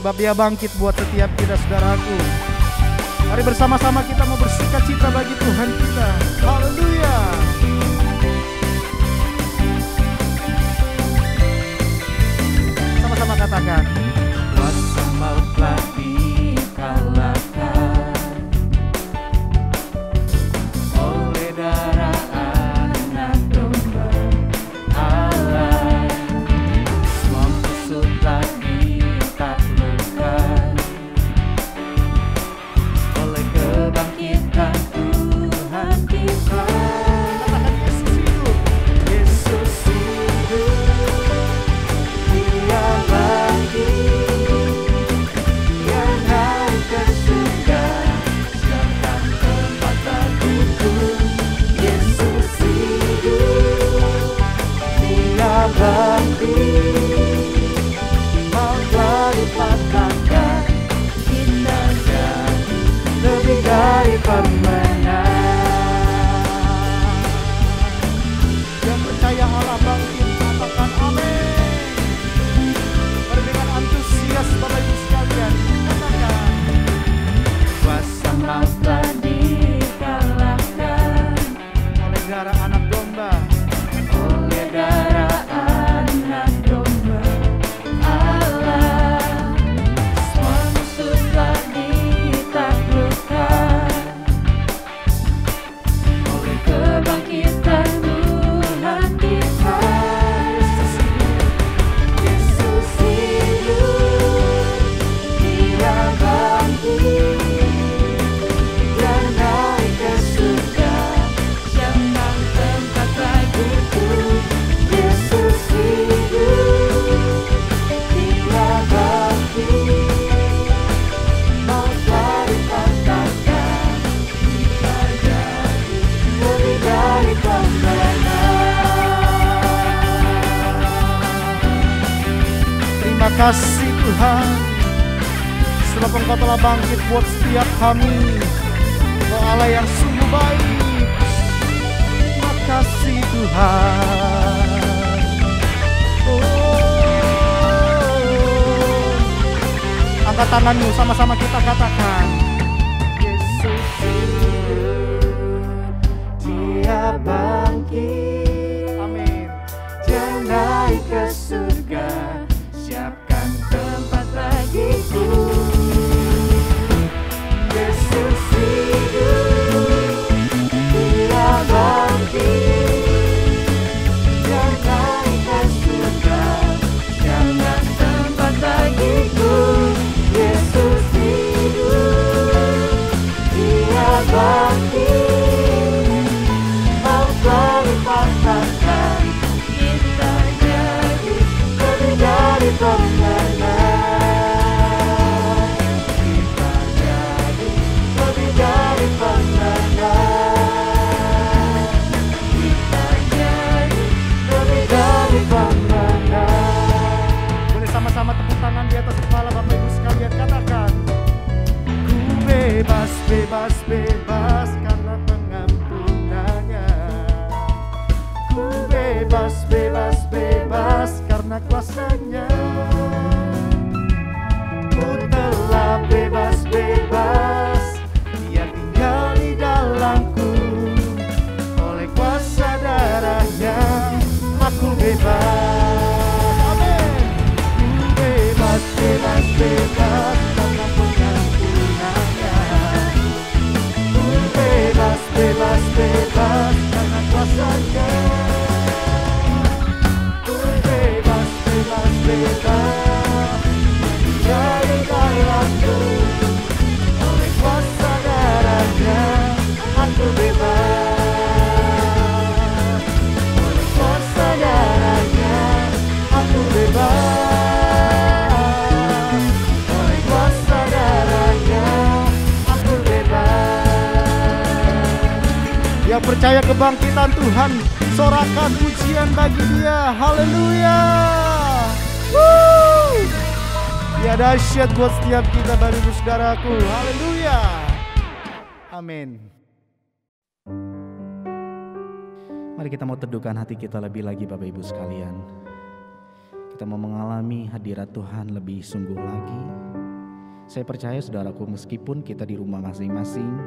Sebab Dia bangkit buat setiap kita, saudaraku. Mari bersama-sama kita mau bersuka cita bagi Tuhan kita. Haleluya. Sama-sama katakan. Kuasa maut telah dikalahkan oleh darah anak domba Allah. Semua musuh telah ditaklukkan oleh kebangkitan Tuhan kita. Katakan Yesus hidup. Yesus hidup, Dia bangkit, Dia naik ke surga, siapkan tempat bagiku. Yesus hidup, Dia bangkit, maut telah dipatahkan, kita jadi lebih dari pemenang. Yang percaya Allah bangkit, katakan amin. Mari dengan antusias Bapak Ibu sekalian, katakan. Kuasa maut telah dikalahkan Oleh darah anak domba, oleh darah anak domba Allah. Semua musuh telah ditaklukkan oleh kebangkitan Tuhan kita. Yesus hidup, Dia bangkit, Dia naik ke surga, siapkan tempat bagiku. Yesus hidup, Dia bangkit, maut telah dipatahkan, kita jadi lebih dari pemenang. terima kasih Tuhan. Sebab Engkau telah bangkit buat setiap kami. Engkau Allah yang sungguh baik. Terima kasih Tuhan. Angkat tanganmu, sama-sama kita katakan. Yesus hidup, Dia bangkit, Amin. Dia naik ke surga, siapkan tempat bagiku. Yesus hidup, Dia bangkit, Dia naik ke surga, siapkan tempat bagiku. Yesus hidup, Dia bangkit, maut telah dipatahkan, kita jadi lebih dari pemenang. Kita jadi lebih dari pemenang. Kita jadi lebih dari pemenang. Boleh sama-sama tepuk tangan di atas kepala Bapak Ibu sekalian, katakan. Ku bebas, bebas, bebas karena pengampunannya. Ku bebas, bebas, bebas karena kuasanya. Ku telah bebas, bebas, Dia tinggal di dalamku. Oleh kuasa darahnya aku bebas. Amin. Ku bebas, bebas, bebas karena pengampunannya. Ku bebas, bebas, bebas karena kuasanya. Ku bebas, bebas, bebas, dari dalamku. Oleh kuasa darahnya aku bebas. Oleh kuasa darahnya aku bebas. Oleh kuasa darahnya aku bebas. Yang percaya kebangkitan Tuhan, sorakan pujian bagi Dia. Haleluya. Dia dahsyat buat setiap kita, Bapak Ibu saudaraku. Haleluya. Amin. Mari kita mau teduhkan hati kita lebih lagi Bapak Ibu sekalian. Kita mau mengalami hadirat Tuhan lebih sungguh lagi. Saya percaya saudaraku, meskipun kita di rumah masing-masing,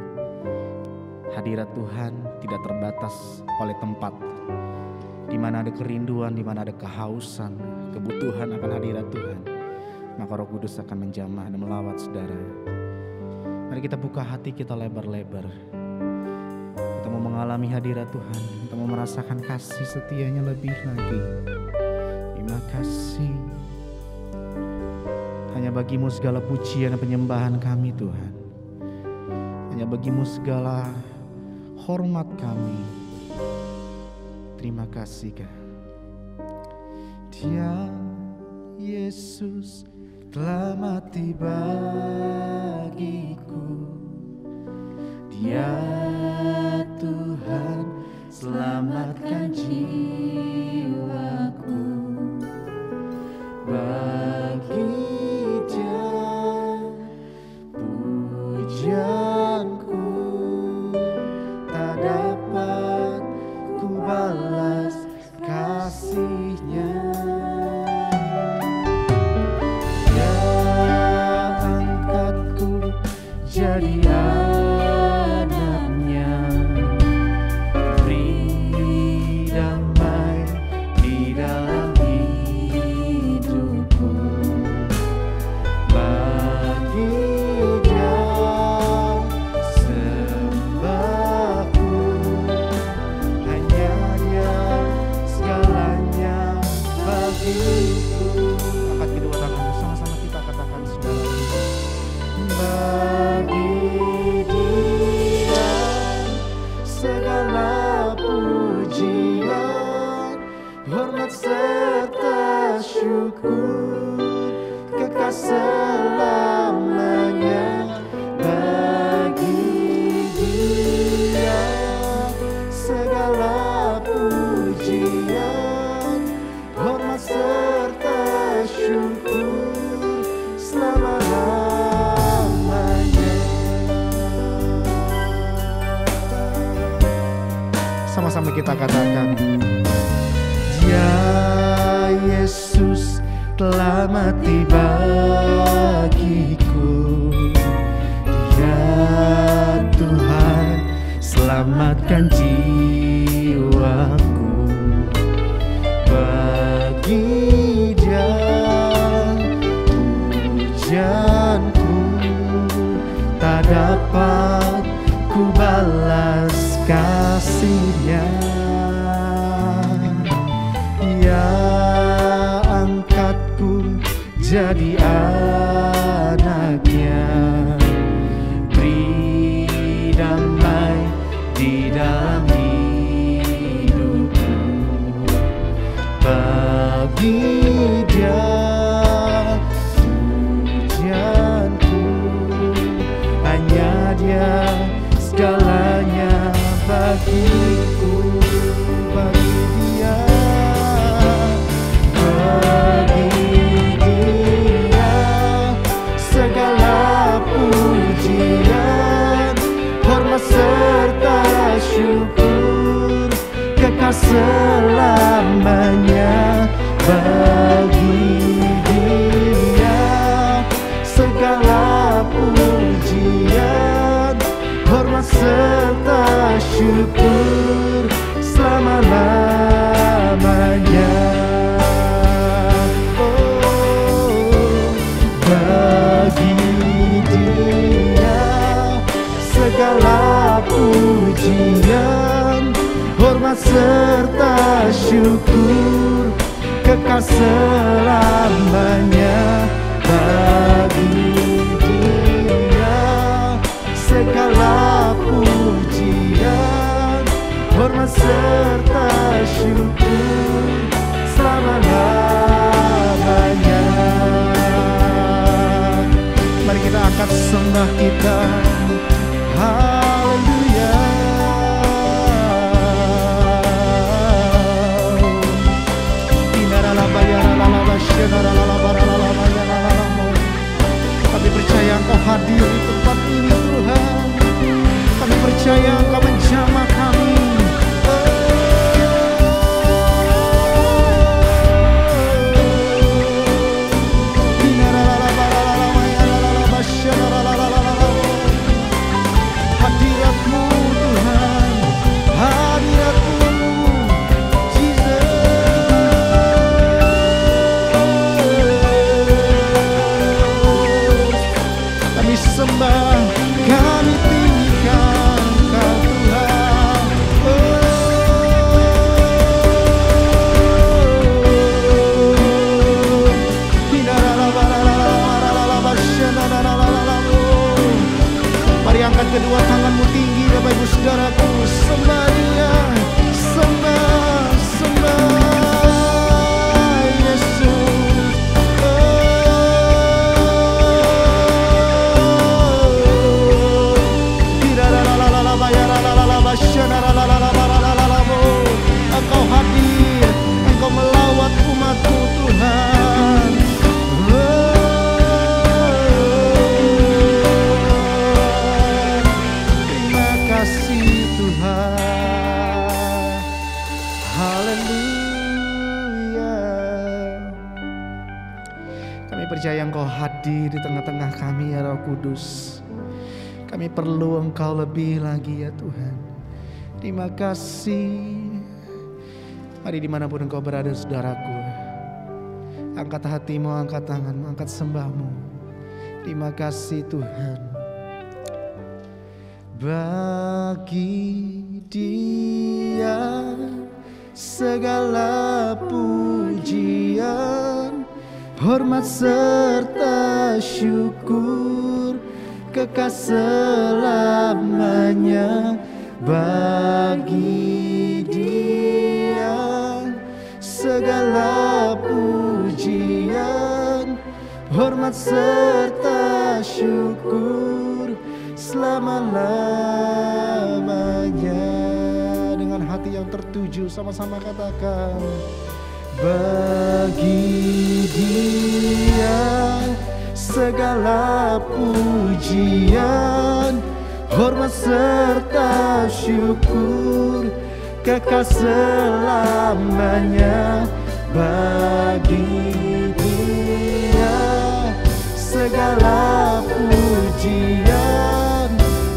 hadirat Tuhan tidak terbatas oleh tempat. Di mana ada kerinduan, di mana ada kehausan, kebutuhan akan hadirat Tuhan, maka Roh Kudus akan menjamah dan melawat saudara. Mari kita buka hati kita lebar-lebar. Kita mau mengalami hadirat Tuhan, kita mau merasakan kasih setianya lebih lagi. Terima kasih. Hanya bagimu segala pujian dan penyembahan kami Tuhan. Hanya bagimu segala hormat kami. Terima kasih Kak. Dia Yesus telah mati bagiku. Dia Tuhan selamatkan jiwaku. Bagi pujianku tak dapat ku balas kasih-Nya. Dia angkatku jadi anak-Nya, beri damai di dalam hidupku. Bagi angkat kedua tanganmu, sama-sama kita katakan saudara. Bagi Dia segala pujian, hormat serta syukur, kekal selamanya. Bagi Dia segala pujian, hormat serta syukur selama-lamanya. Sama-sama kita katakan, Dia Yesus telah mati bagiku. Dia Tuhan selamatkan jiwaku. Bagi Dia pujianku tak dapat ku balas kasih-Nya. Ia angkatku jadi anak-Nya, beri damai di dalam hidupku. Bagi Dia pujianku, hanya Dia segalanya bagiku. Bagi Dia, bagi Dia segala pujian, hormat serta syukur, kekal selamanya. Bagi Dia segala pujian, hormat serta syukur selama-lamanya. Oh, bagi Dia segala pujian, hormat serta syukur, kekal selamanya. Bagi Dia segala pujian, hormat serta syukur selama-lamanya. Mari kita angkat sembah kita. Haleluya. Kami percaya Engkau hadir di tempat ini Tuhan. Kami percaya Engkau menjamah kami. kedua tanganmu tinggi Bapak Ibu Saudaraku. Sembah Dia, sembah, sembah Yesus. Engkau hadir, Engkau melawat umat-Mu Tuhan. Terima kasih Tuhan. Haleluya. Kami percaya Engkau hadir di tengah-tengah kami ya Roh Kudus. Kami perlu Engkau lebih lagi ya Tuhan. Terima kasih. Mari dimanapun Engkau berada saudaraku, angkat hatimu, angkat tanganmu, angkat sembahmu. Terima kasih Tuhan. Bagi Dia segala pujian, hormat serta syukur, kekal selamanya. Bagi Dia segala pujian, hormat serta syukur selama-lamanya. Dengan hati yang tertuju sama-sama katakan, bagi Dia segala pujian, hormat serta syukur, kekal selamanya. Bagi Dia segala pujian,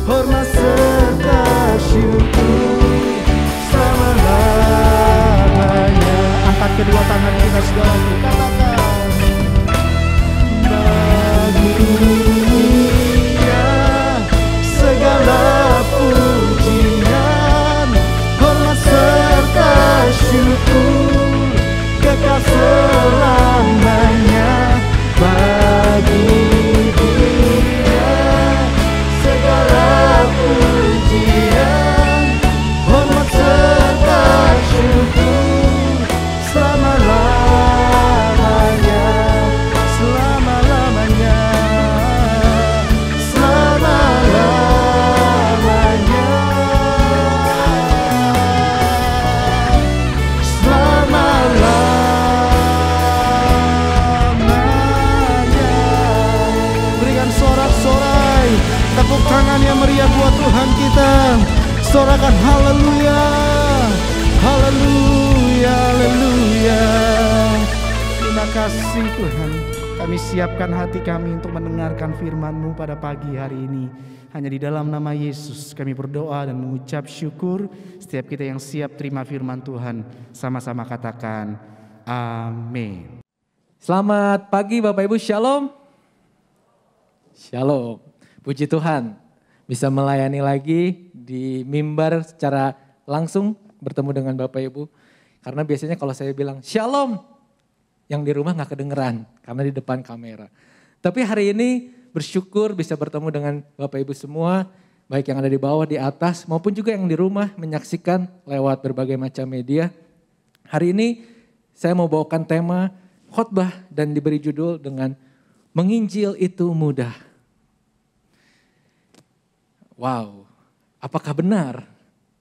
hormat serta syukur selama-lamanya. Angkat kedua tangan kita saudaraku, katakan, bagi Dia segala pujian, hormat serta syukur, kekal selamanya. Bagi Dia segala pujian, hormat serta syukur selama-lamanya, selama-lamanya, selama-lamanya, selama-lamanya. Berikan sorak-sorai, tepuk tangan yang meriah buat Tuhan kita. Sorakan haleluya, haleluya, haleluya. Terima kasih Tuhan. Kami siapkan hati kami untuk mendengarkan firman-Mu pada pagi hari ini. Hanya di dalam nama Yesus kami berdoa dan mengucap syukur. Setiap kita yang siap terima firman Tuhan, sama-sama katakan amin. Selamat pagi Bapak Ibu, Shalom. Shalom. Puji Tuhan bisa melayani lagi di mimbar secara langsung bertemu dengan Bapak Ibu. Karena biasanya kalau saya bilang Shalom, yang di rumah gak kedengeran karena di depan kamera. Tapi hari ini bersyukur bisa bertemu dengan Bapak Ibu semua, baik yang ada di bawah, di atas, maupun juga yang di rumah menyaksikan lewat berbagai macam media. Hari ini saya mau bawakan tema khotbah dan diberi judul dengan menginjil itu mudah. Wow, apakah benar?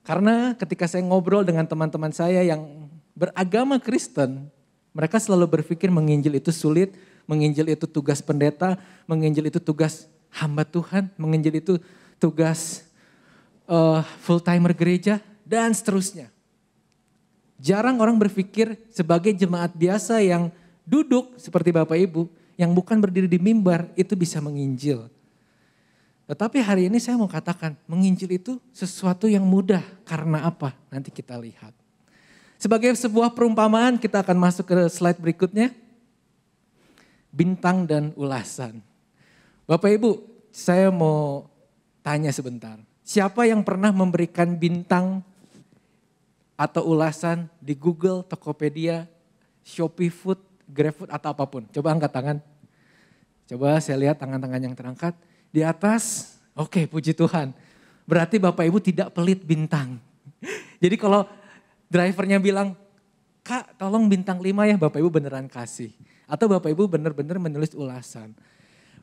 Karena ketika saya ngobrol dengan teman-teman saya yang beragama Kristen, mereka selalu berpikir menginjil itu sulit, menginjil itu tugas pendeta, menginjil itu tugas hamba Tuhan, menginjil itu tugas full timer gereja, dan seterusnya. Jarang orang berpikir sebagai jemaat biasa yang duduk seperti Bapak Ibu, yang bukan berdiri di mimbar, itu bisa menginjil. Tetapi hari ini saya mau katakan, menginjil itu sesuatu yang mudah. Karena apa? Nanti kita lihat. Sebagai sebuah perumpamaan, kita akan masuk ke slide berikutnya. Bintang dan ulasan. Bapak Ibu, saya mau tanya sebentar. Siapa yang pernah memberikan bintang atau ulasan di Google, Tokopedia, Shopee Food, GrabFood atau apapun? Coba angkat tangan. Coba saya lihat tangan-tangan yang terangkat. Di atas Oke, puji Tuhan. Berarti Bapak Ibu tidak pelit bintang. Jadi kalau drivernya bilang, Kak tolong bintang 5 ya, Bapak Ibu beneran kasih. Atau Bapak Ibu benar-benar menulis ulasan.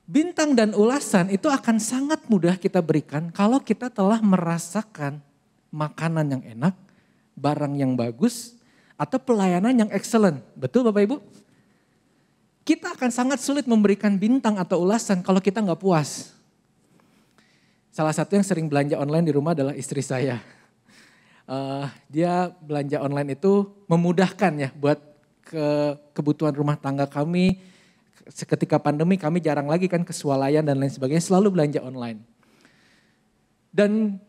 Bintang dan ulasan itu akan sangat mudah kita berikan kalau kita telah merasakan makanan yang enak, barang yang bagus, atau pelayanan yang excellent. Betul Bapak Ibu? Kita akan sangat sulit memberikan bintang atau ulasan kalau kita nggak puas. Salah satu yang sering belanja online di rumah adalah istri saya. Dia belanja online itu memudahkan ya buat kebutuhan rumah tangga kami. Ketika pandemi kami jarang lagi kan ke swalayan dan lain sebagainya, selalu belanja online. Dan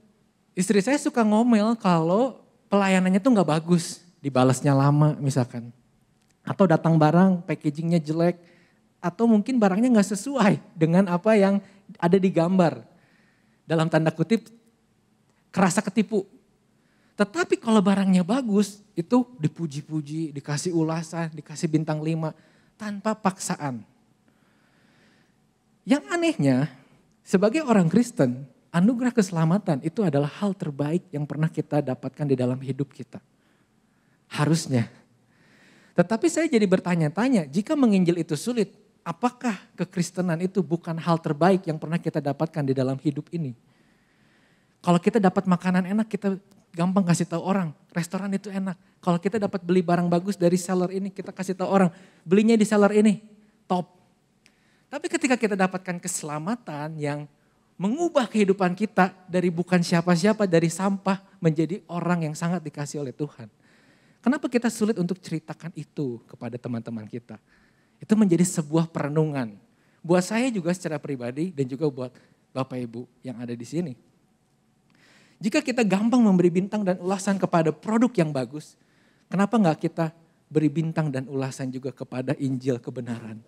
istri saya suka ngomel kalau pelayanannya tuh nggak bagus, dibalasnya lama misalkan. Atau datang barang packagingnya jelek, atau mungkin barangnya nggak sesuai dengan apa yang ada di gambar. Dalam tanda kutip, kerasa ketipu. Tetapi kalau barangnya bagus, itu dipuji-puji, dikasih ulasan, dikasih bintang 5, tanpa paksaan. Yang anehnya, sebagai orang Kristen, anugerah keselamatan itu adalah hal terbaik yang pernah kita dapatkan di dalam hidup kita. Harusnya. Tetapi saya jadi bertanya-tanya, jika menginjil itu sulit, apakah kekristenan itu bukan hal terbaik yang pernah kita dapatkan di dalam hidup ini? Kalau kita dapat makanan enak, kita gampang kasih tahu orang, restoran itu enak. Kalau kita dapat beli barang bagus dari seller ini, kita kasih tahu orang, belinya di seller ini, top. Tapi ketika kita dapatkan keselamatan yang mengubah kehidupan kita dari bukan siapa-siapa, dari sampah menjadi orang yang sangat dikasih oleh Tuhan. Kenapa kita sulit untuk ceritakan itu kepada teman-teman kita? Itu menjadi sebuah perenungan. Buat saya juga secara pribadi dan juga buat Bapak Ibu yang ada di sini. Jika kita gampang memberi bintang dan ulasan kepada produk yang bagus, kenapa enggak kita beri bintang dan ulasan juga kepada Injil kebenaran?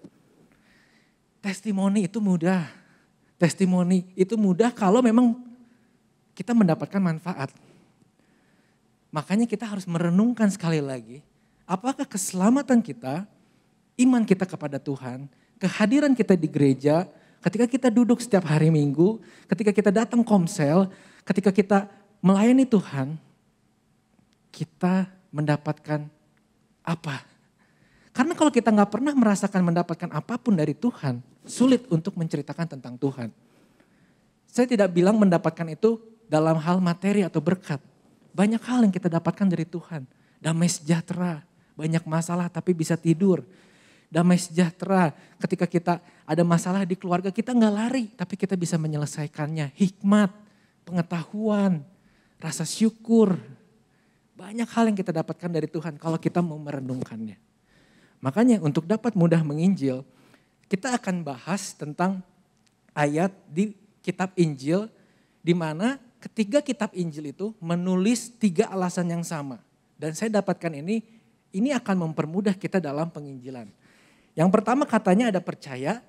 Testimoni itu mudah. Testimoni itu mudah kalau memang kita mendapatkan manfaat. Makanya kita harus merenungkan sekali lagi, apakah keselamatan kita, iman kita kepada Tuhan, kehadiran kita di gereja, ketika kita duduk setiap hari Minggu, ketika kita datang komsel, ketika kita melayani Tuhan, kita mendapatkan apa? Karena kalau kita nggak pernah merasakan mendapatkan apapun dari Tuhan, sulit untuk menceritakan tentang Tuhan. Saya tidak bilang mendapatkan itu dalam hal materi atau berkat. Banyak hal yang kita dapatkan dari Tuhan. Damai sejahtera, banyak masalah tapi bisa tidur. Damai sejahtera ketika kita ada masalah di keluarga, kita nggak lari tapi kita bisa menyelesaikannya. Hikmat, pengetahuan, rasa syukur. Banyak hal yang kita dapatkan dari Tuhan kalau kita mau merenungkannya. Makanya untuk dapat mudah menginjil, kita akan bahas tentang ayat di kitab Injil di mana ketiga kitab Injil itu menulis 3 alasan yang sama. Dan saya dapatkan ini akan mempermudah kita dalam penginjilan. Yang pertama katanya ada percaya,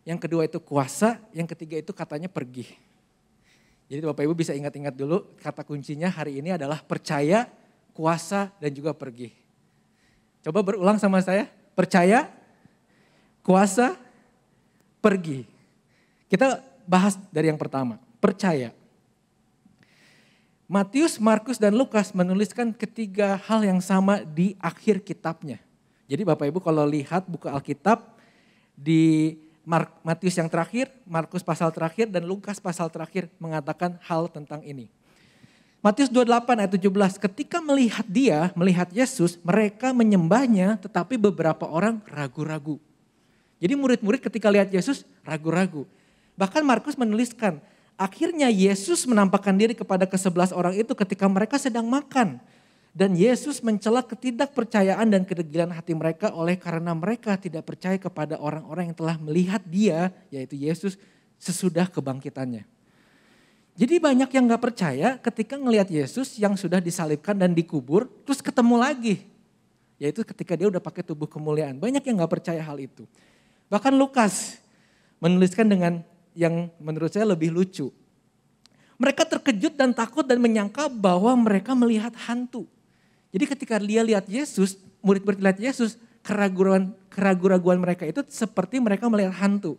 yang kedua itu kuasa, yang ketiga itu katanya pergi. Jadi Bapak Ibu bisa ingat-ingat dulu kata kuncinya hari ini adalah percaya, kuasa, dan juga pergi. Coba berulang sama saya, percaya, kuasa, pergi. Kita bahas dari yang pertama, percaya. Matius, Markus, dan Lukas menuliskan ketiga hal yang sama di akhir kitabnya. Jadi Bapak Ibu kalau lihat buku Alkitab di Matius yang terakhir, Markus pasal terakhir, dan Lukas pasal terakhir mengatakan hal tentang ini. Matius 28 ayat 17, ketika melihat Yesus, mereka menyembahnya tetapi beberapa orang ragu-ragu. Jadi murid-murid ketika lihat Yesus ragu-ragu. Bahkan Markus menuliskan, akhirnya Yesus menampakkan diri kepada ke-11 orang itu ketika mereka sedang makan. Dan Yesus mencela ketidakpercayaan dan kedegilan hati mereka oleh karena mereka tidak percaya kepada orang-orang yang telah melihat dia, yaitu Yesus, sesudah kebangkitannya. Jadi banyak yang gak percaya ketika ngelihat Yesus yang sudah disalibkan dan dikubur, terus ketemu lagi. Yaitu ketika dia udah pakai tubuh kemuliaan. Banyak yang gak percaya hal itu. Bahkan Lukas menuliskan dengan yang menurut saya lebih lucu. Mereka terkejut dan takut dan menyangka bahwa mereka melihat hantu. Jadi ketika dia lihat Yesus, murid-murid lihat Yesus, keraguan-keraguan mereka itu seperti mereka melihat hantu.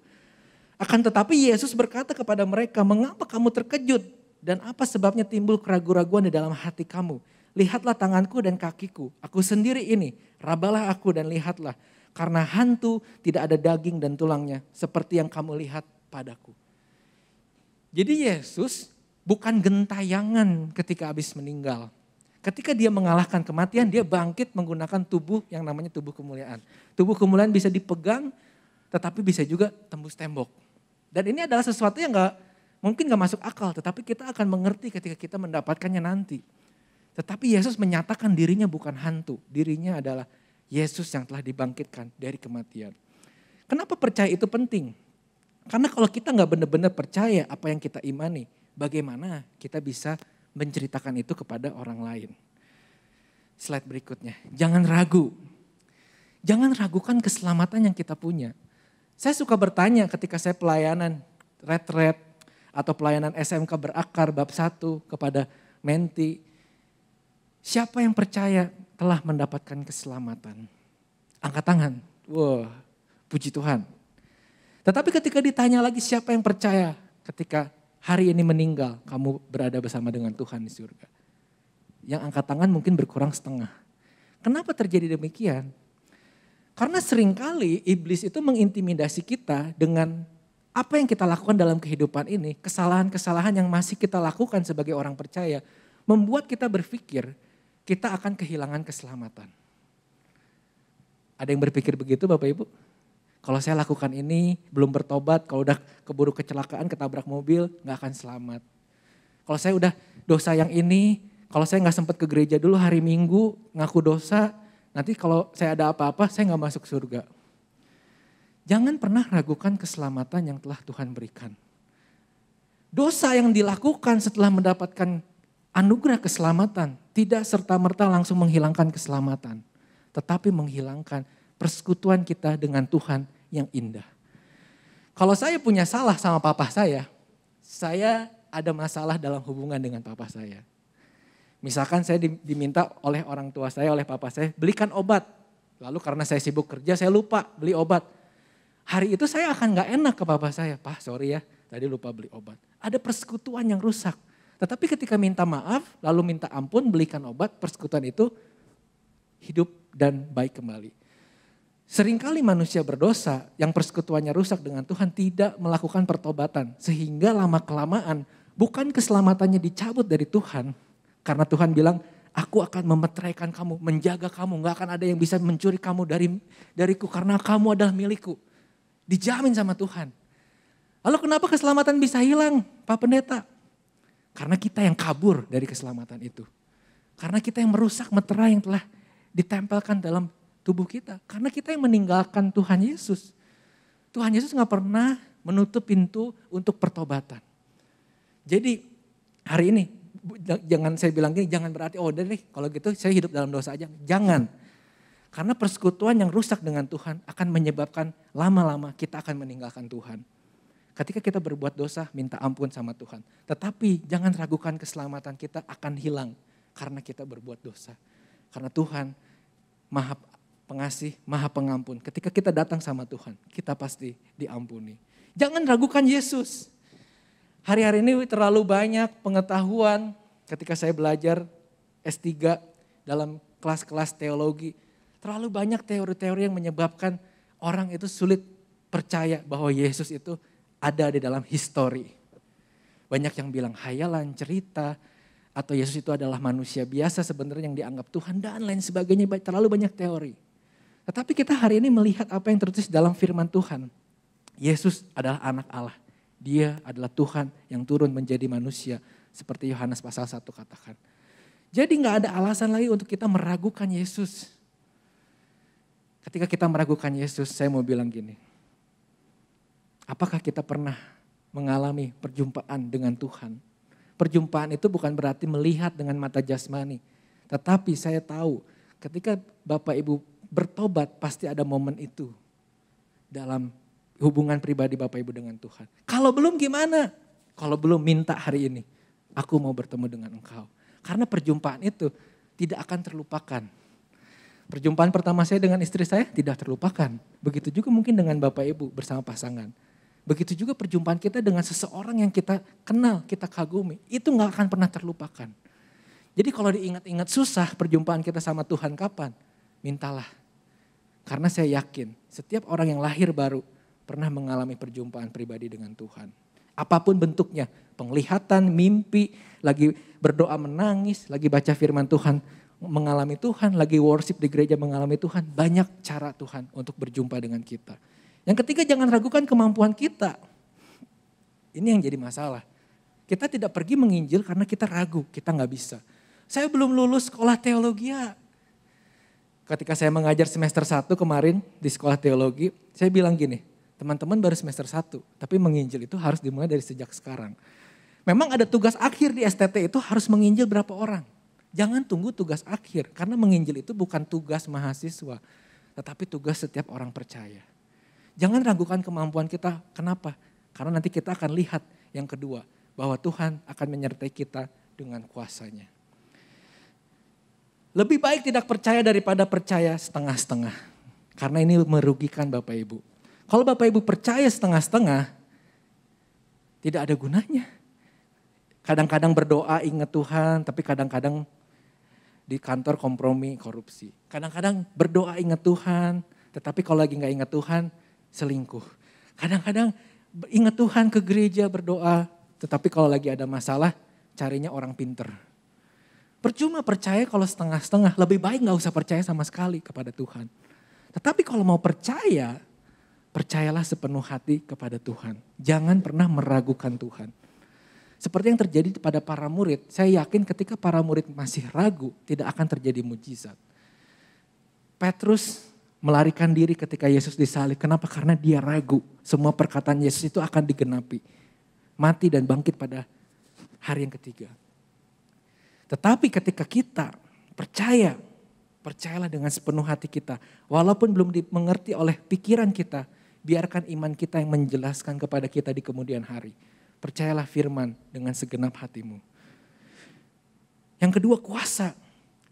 Akan tetapi Yesus berkata kepada mereka, mengapa kamu terkejut? Dan apa sebabnya timbul keraguan-raguan di dalam hati kamu? Lihatlah tanganku dan kakiku, aku sendiri ini. Rabalah aku dan lihatlah. Karena hantu tidak ada daging dan tulangnya, seperti yang kamu lihat padaku. Jadi Yesus bukan gentayangan ketika habis meninggal. Ketika dia mengalahkan kematian, dia bangkit menggunakan tubuh yang namanya tubuh kemuliaan. Tubuh kemuliaan bisa dipegang, tetapi bisa juga tembus tembok. Dan ini adalah sesuatu yang mungkin gak masuk akal, tetapi kita akan mengerti ketika kita mendapatkannya nanti. Tetapi Yesus menyatakan dirinya bukan hantu, dirinya adalah Yesus yang telah dibangkitkan dari kematian. Kenapa percaya itu penting? Karena kalau kita gak benar-benar percaya apa yang kita imani, bagaimana kita bisa menceritakan itu kepada orang lain. Slide berikutnya, jangan ragu. Jangan ragukan keselamatan yang kita punya. Saya suka bertanya ketika saya pelayanan retret atau pelayanan SMK berakar bab 1 kepada menti. Siapa yang percaya telah mendapatkan keselamatan? Angkat tangan. Wah, puji Tuhan. Tetapi ketika ditanya lagi siapa yang percaya ketika hari ini meninggal kamu berada bersama dengan Tuhan di surga. Yang angkat tangan mungkin berkurang setengah. Kenapa terjadi demikian? Karena seringkali iblis itu mengintimidasi kita dengan apa yang kita lakukan dalam kehidupan ini, kesalahan-kesalahan yang masih kita lakukan sebagai orang percaya, membuat kita berpikir kita akan kehilangan keselamatan. Ada yang berpikir begitu Bapak Ibu? Kalau saya lakukan ini, belum bertobat, kalau udah keburu kecelakaan, ketabrak mobil, gak akan selamat. Kalau saya udah dosa yang ini, kalau saya gak sempat ke gereja dulu hari Minggu, ngaku dosa, nanti kalau saya ada apa-apa, saya gak masuk surga. Jangan pernah ragukan keselamatan yang telah Tuhan berikan. Dosa yang dilakukan setelah mendapatkan anugerah keselamatan, tidak serta-merta langsung menghilangkan keselamatan. Tetapi menghilangkan persekutuan kita dengan Tuhan yang indah. Kalau saya punya salah sama papa saya ada masalah dalam hubungan dengan papa saya. Misalkan saya diminta oleh orang tua saya, oleh papa saya, belikan obat. Lalu karena saya sibuk kerja, saya lupa beli obat. Hari itu saya akan gak enak ke papa saya. Pak sorry ya, tadi lupa beli obat. Ada persekutuan yang rusak. Tetapi ketika minta maaf, lalu minta ampun, belikan obat, persekutuan itu hidup dan baik kembali. Seringkali manusia berdosa yang persekutuannya rusak dengan Tuhan tidak melakukan pertobatan. Sehingga lama-kelamaan bukan keselamatannya dicabut dari Tuhan. Karena Tuhan bilang, aku akan memeteraikan kamu, menjaga kamu. Gak akan ada yang bisa mencuri kamu dariku karena kamu adalah milikku. Dijamin sama Tuhan. Lalu kenapa keselamatan bisa hilang Pak Pendeta? Karena kita yang kabur dari keselamatan itu. Karena kita yang merusak meterai yang telah ditempelkan dalam tubuh kita. Karena kita yang meninggalkan Tuhan Yesus. Tuhan Yesus gak pernah menutup pintu untuk pertobatan. Jadi hari ini jangan saya bilang gini, jangan berarti udah deh kalau gitu saya hidup dalam dosa aja. Jangan. Karena persekutuan yang rusak dengan Tuhan akan menyebabkan lama-lama kita akan meninggalkan Tuhan. Ketika kita berbuat dosa, minta ampun sama Tuhan. Tetapi jangan ragukan keselamatan kita akan hilang karena kita berbuat dosa. Karena Tuhan Maha Pengasih, Maha Pengampun. Ketika kita datang sama Tuhan, kita pasti diampuni. Jangan ragukan Yesus. Hari-hari ini terlalu banyak pengetahuan ketika saya belajar S3 dalam kelas-kelas teologi. Terlalu banyak teori-teori yang menyebabkan orang itu sulit percaya bahwa Yesus itu ada di dalam histori. Banyak yang bilang hayalan, cerita, atau Yesus itu adalah manusia biasa sebenarnya yang dianggap Tuhan dan lain sebagainya. Terlalu banyak teori. Tetapi kita hari ini melihat apa yang tertulis dalam firman Tuhan. Yesus adalah anak Allah. Dia adalah Tuhan yang turun menjadi manusia. Seperti Yohanes pasal 1 katakan. Jadi gak ada alasan lagi untuk kita meragukan Yesus. Ketika kita meragukan Yesus, saya mau bilang gini. Apakah kita pernah mengalami perjumpaan dengan Tuhan? Perjumpaan itu bukan berarti melihat dengan mata jasmani. Tetapi saya tahu ketika Bapak Ibu bertobat pasti ada momen itu. Dalam hubungan pribadi Bapak Ibu dengan Tuhan. Kalau belum gimana? Kalau belum minta hari ini. Aku mau bertemu dengan engkau. Karena perjumpaan itu tidak akan terlupakan. Perjumpaan pertama saya dengan istri saya tidak terlupakan. Begitu juga mungkin dengan Bapak Ibu bersama pasangan. Begitu juga perjumpaan kita dengan seseorang yang kita kenal, kita kagumi. Itu gak akan pernah terlupakan. Jadi kalau diingat-ingat susah perjumpaan kita sama Tuhan kapan? Mintalah. Karena saya yakin setiap orang yang lahir baru pernah mengalami perjumpaan pribadi dengan Tuhan. Apapun bentuknya, penglihatan, mimpi, lagi berdoa menangis, lagi baca firman Tuhan mengalami Tuhan, lagi worship di gereja mengalami Tuhan. Banyak cara Tuhan untuk berjumpa dengan kita. Yang ketiga, jangan ragukan kemampuan kita. Ini yang jadi masalah. Kita tidak pergi menginjil karena kita ragu, kita gak bisa. Saya belum lulus sekolah teologi ya. Ketika saya mengajar semester 1 kemarin di sekolah teologi, saya bilang gini, teman-teman baru semester 1, tapi menginjil itu harus dimulai dari sejak sekarang. Memang ada tugas akhir di STT itu harus menginjil berapa orang. Jangan tunggu tugas akhir, karena menginjil itu bukan tugas mahasiswa, tetapi tugas setiap orang percaya. Jangan ragukan kemampuan kita, kenapa? Karena nanti kita akan lihat yang kedua, bahwa Tuhan akan menyertai kita dengan kuasanya. Lebih baik tidak percaya daripada percaya setengah-setengah. Karena ini merugikan Bapak Ibu. Kalau Bapak Ibu percaya setengah-setengah, tidak ada gunanya. Kadang-kadang berdoa ingat Tuhan, tapi kadang-kadang di kantor kompromi korupsi. Kadang-kadang berdoa ingat Tuhan, tetapi kalau lagi gak ingat Tuhan, selingkuh. Kadang-kadang ingat Tuhan ke gereja berdoa, tetapi kalau lagi ada masalah, carinya orang pinter. Percuma percaya kalau setengah-setengah, lebih baik gak usah percaya sama sekali kepada Tuhan. Tetapi kalau mau percaya, percayalah sepenuh hati kepada Tuhan. Jangan pernah meragukan Tuhan. Seperti yang terjadi pada para murid, saya yakin ketika para murid masih ragu, tidak akan terjadi mujizat. Petrus melarikan diri ketika Yesus disalib. Kenapa? Karena dia ragu. Semua perkataan Yesus itu akan digenapi. Mati dan bangkit pada hari yang ketiga. Tetapi ketika kita percayalah dengan sepenuh hati kita. Walaupun belum dimengerti oleh pikiran kita, biarkan iman kita yang menjelaskan kepada kita di kemudian hari. Percayalah firman dengan segenap hatimu. Yang kedua, kuasa.